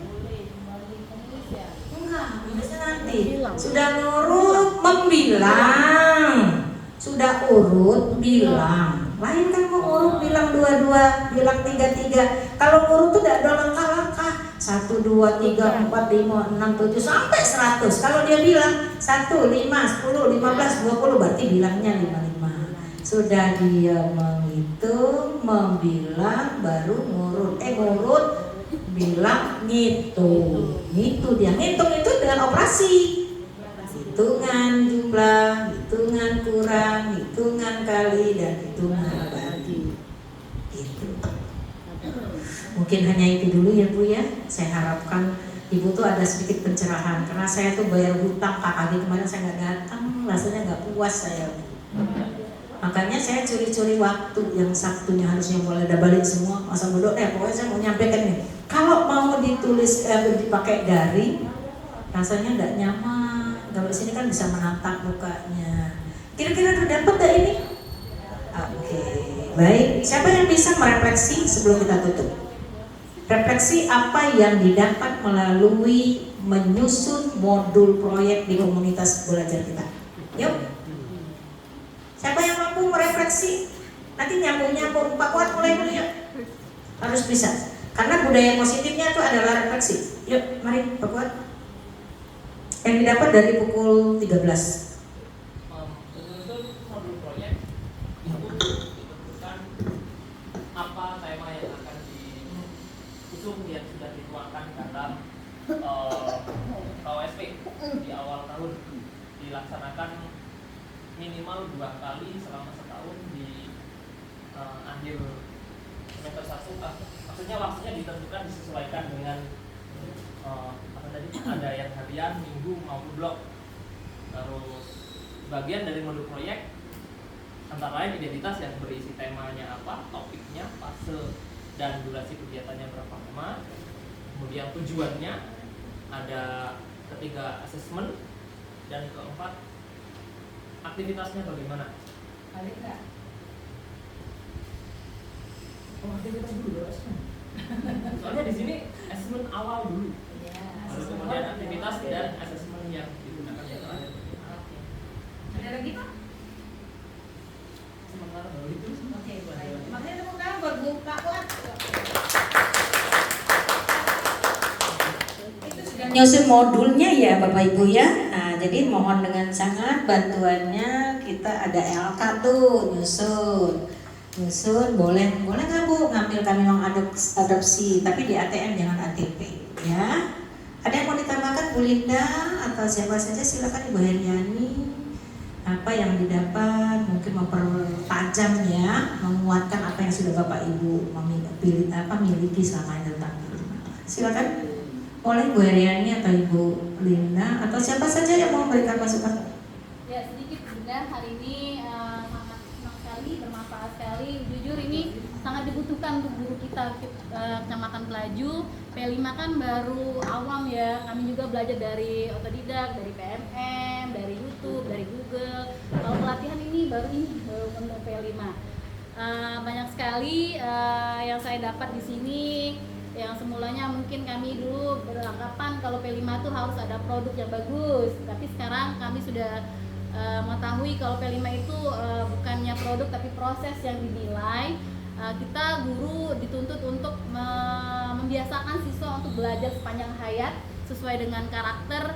Speaker 2: Enggak, biasanya nanti. Sudah ngurut, membilang. Sudah urut, bilang. Lain kan mengurut, bilang 22, bilang 33. Kalau ngurut tuh tidak ada langkah-langkah. 1, 2, 3, 4, 5, 6, 7 sampai 100. Kalau dia bilang 1, 5, 10, 15, 20 berarti bilangnya 55. Sudah dia menghitung, membilang, baru ngurut. Ngurut, bilang, ngitung. Itu dia, ngitung itu dengan operasi. Hitungan jumlah, hitungan kurang, hitungan kali, dan hitungan bagi. Gitu. Mungkin hanya itu dulu ya Bu ya. Saya harapkan Ibu tuh ada sedikit pencerahan. Karena saya tuh bayar hutang KKG kemarin saya nggak datang, rasanya nggak puas saya. Makanya saya curi-curi waktu yang Sabtunya harusnya mulai ada balik semua. Masa bodoh pokoknya saya mau nyampaikan nih. Kalau mau ditulis dipakai daring, rasanya nggak nyaman. Kalau di sini kan bisa menatap mukanya. Kira-kira udah dapat gak ini? Oke, baik. Siapa yang bisa merefleksi sebelum kita tutup? Refleksi apa yang didapat melalui menyusun modul proyek di komunitas belajar kita. Yuk. Siapa yang mampu merefleksi? Nanti nyambung-nyambung. Pak Fuad mulai dulu yuk. Harus bisa. Karena budaya positifnya itu adalah refleksi. Yuk, mari Pak Fuad. Yang didapat dari pukul 13.
Speaker 4: Menyusun modul proyek itu ditentukan apa tema yang akan diusung yang sudah dituangkan dalam KOSP di awal tahun, dilaksanakan minimal 2 kali selama setahun di akhir semester 1. Maksudnya waktunya ditentukan disesuaikan dengan ada yang harian, minggu maupun blok. Terus bagian dari modul proyek antara lain identitas yang berisi temanya apa, topiknya, fase dan durasi kegiatannya berapa lama. Kemudian tujuannya, ada ketiga asesmen, dan keempat aktivitasnya bagaimana.
Speaker 5: Balik nggak?
Speaker 4: Aktivitas dulu asesmen. Soalnya di sini asesmen awal dulu. Lalu kemudian aktivitas dan asesmen yang digunakan.
Speaker 2: nyusun modulnya ya Bapak Ibu ya. Nah, jadi mohon dengan sangat bantuannya, kita ada LK tuh nyusun boleh nggak Bu ngambil kami uang adopsi tapi di ATM jangan ATP ya. Ada yang mau ditambahkan Bu Linda atau siapa saja, silakan Ibu Heriani. Apa yang didapat mungkin mempertajam ya, menguatkan apa yang sudah Bapak Ibu miliki selama ini tentang P5. Silakan. Oleh Bu Heriani atau Ibu Linda atau siapa saja yang mau memberikan masukan.
Speaker 3: Ya sedikit Bunda, hari ini sangat senang sekali, bermanfaat sekali. Jujur ini sangat dibutuhkan untuk guru kita Kecamatan Pelaju. P5 kan baru awam ya, kami juga belajar dari otodidak, dari PMM, dari YouTube, dari Google. Kalau pelatihan ini baru untuk P5. Banyak sekali yang saya dapat di sini. Yang semulanya mungkin kami dulu beranggapan kalau P5 itu harus ada produk yang bagus, tapi sekarang kami sudah mengetahui kalau P5 itu bukannya produk tapi proses yang dinilai. Kita guru dituntut untuk membiasakan siswa untuk belajar sepanjang hayat sesuai dengan karakter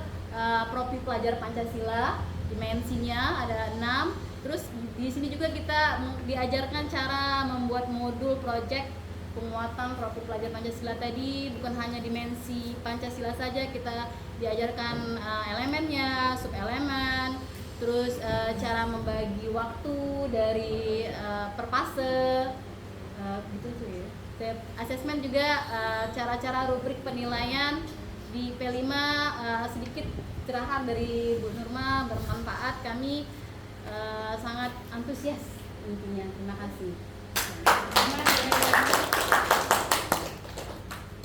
Speaker 3: profil pelajar Pancasila. Dimensinya ada 6. Terus di sini juga kita diajarkan cara membuat modul project penguatan profil pelajar Pancasila tadi. Bukan hanya dimensi Pancasila saja, kita diajarkan elemennya, subelemen, terus cara membagi waktu dari per fase, gitu tuh ya. Asesmen juga, cara-cara rubrik penilaian di P5, sedikit cerahan dari Bu Nurma bermanfaat. Kami sangat antusias intinya. Terima kasih.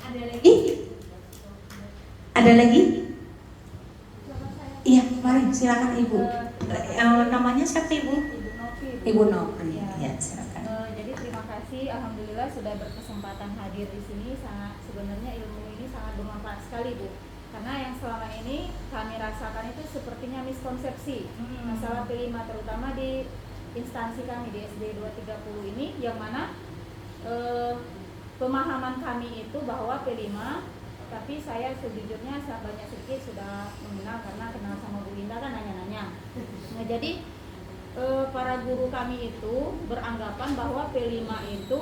Speaker 2: Ada lagi? Ada lagi? Iya, mari silakan Ibu. Namanya siapa Ibu?
Speaker 3: Ibu Novi.
Speaker 2: Ibu Novi. Ya, silakan.
Speaker 3: Jadi terima kasih, alhamdulillah sudah berkesempatan hadir di sini. Sebenarnya ilmu ini sangat bermanfaat sekali Bu. Karena yang selama ini kami rasakan itu sepertinya miskonsepsi masalah P5, terutama di instansi kami di SD 230 ini, yang mana pemahaman kami itu bahwa P5, tapi saya sejujurnya banyak sedikit sudah mengenal karena kenal sama Bu Linda kan nanya-nanya. Nah jadi para guru kami itu beranggapan bahwa P5 itu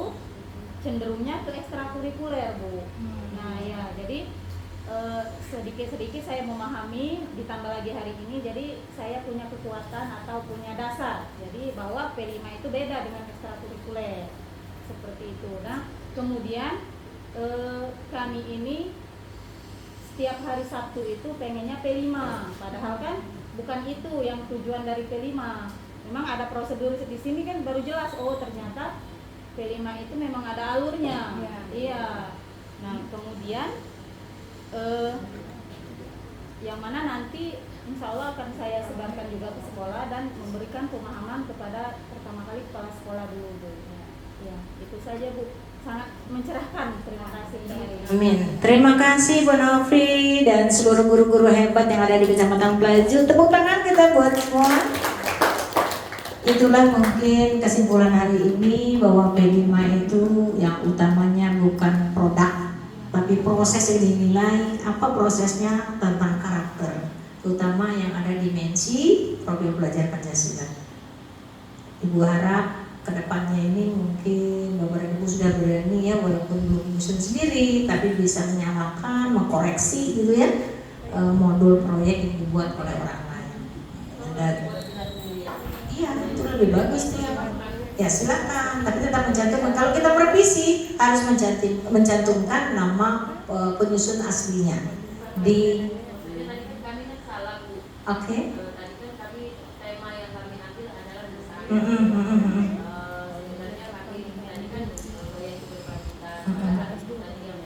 Speaker 3: cenderungnya ke ekstrakurikuler Bu. Nah ya jadi sedikit-sedikit saya memahami, ditambah lagi hari ini, jadi saya punya kekuatan atau punya dasar. Jadi bahwa P5 itu beda dengan ekstrakurikuler, seperti itu. Nah, kemudian kami ini setiap hari Sabtu itu pengennya P5, padahal kan bukan itu yang tujuan dari P5. Memang ada prosedur di sini kan baru jelas, oh ternyata P5 itu memang ada alurnya. Iya. Nah, kemudian yang mana nanti insya Allah akan saya sebarkan juga ke sekolah dan memberikan pemahaman kepada pertama kali kepala sekolah dulu Bu. Ya, itu saja Bu, sangat mencerahkan. Terima kasih.
Speaker 2: Amin. Terima kasih Bu Novi dan seluruh guru-guru hebat yang ada di Kecamatan Pelaju. Tepuk tangan kita buat semua. Itulah mungkin kesimpulan hari ini bahwa P5 itu yang utamanya bukan produk, tapi proses yang dinilai. Apa prosesnya? Tentang karakter, terutama yang ada dimensi profil pelajar Pancasila. Ibu harap kedepannya ini mungkin Bapak dan Ibu sudah berani ya, walaupun belum menyusun sendiri, tapi bisa menyamakan, mengkoreksi gitu ya modul proyek yang dibuat oleh orang lain. Dan iya, itu lebih bagus tuh ya silakan, tapi tetap mencantumkan. Kalau kita merevisi harus mencantumkan nama penyusun aslinya di.
Speaker 5: Kami kan salah Bu.
Speaker 2: Oke.
Speaker 5: Tadi kan kami tema yang kami ambil adalah desain. Sebenarnya kami tadi kan yang berkelanjutan. Tadi yang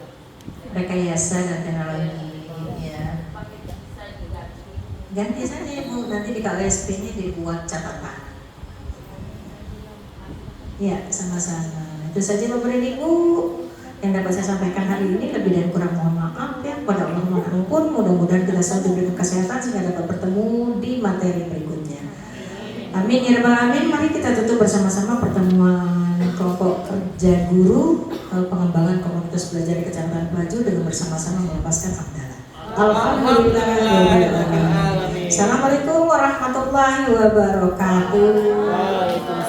Speaker 2: Rekayasa dan teknologi ya.
Speaker 5: pakai desain diganti.
Speaker 2: Ganti saja Ibu, nanti di KLSP-nya dibuat catatan. Ya, sama-sama. Itu saja Bapak dan Ibu yang dapat saya sampaikan hari ini. Lebih dan kurang mohon maaf ya. Pada Allah Maha Ampun. Mudah-mudahan kita selalu diberikan kesehatan sehingga dapat bertemu di materi berikutnya. Amin ya rabbal alamin. Mari kita tutup bersama-sama pertemuan kelompok kerja guru pengembangan komunitas belajar di Kecamatan Pelaju dengan bersama-sama melepaskan hamdalah. Alhamdulillah. Assalamualaikum warahmatullahi wabarakatuh.
Speaker 7: Waalaikumsalam.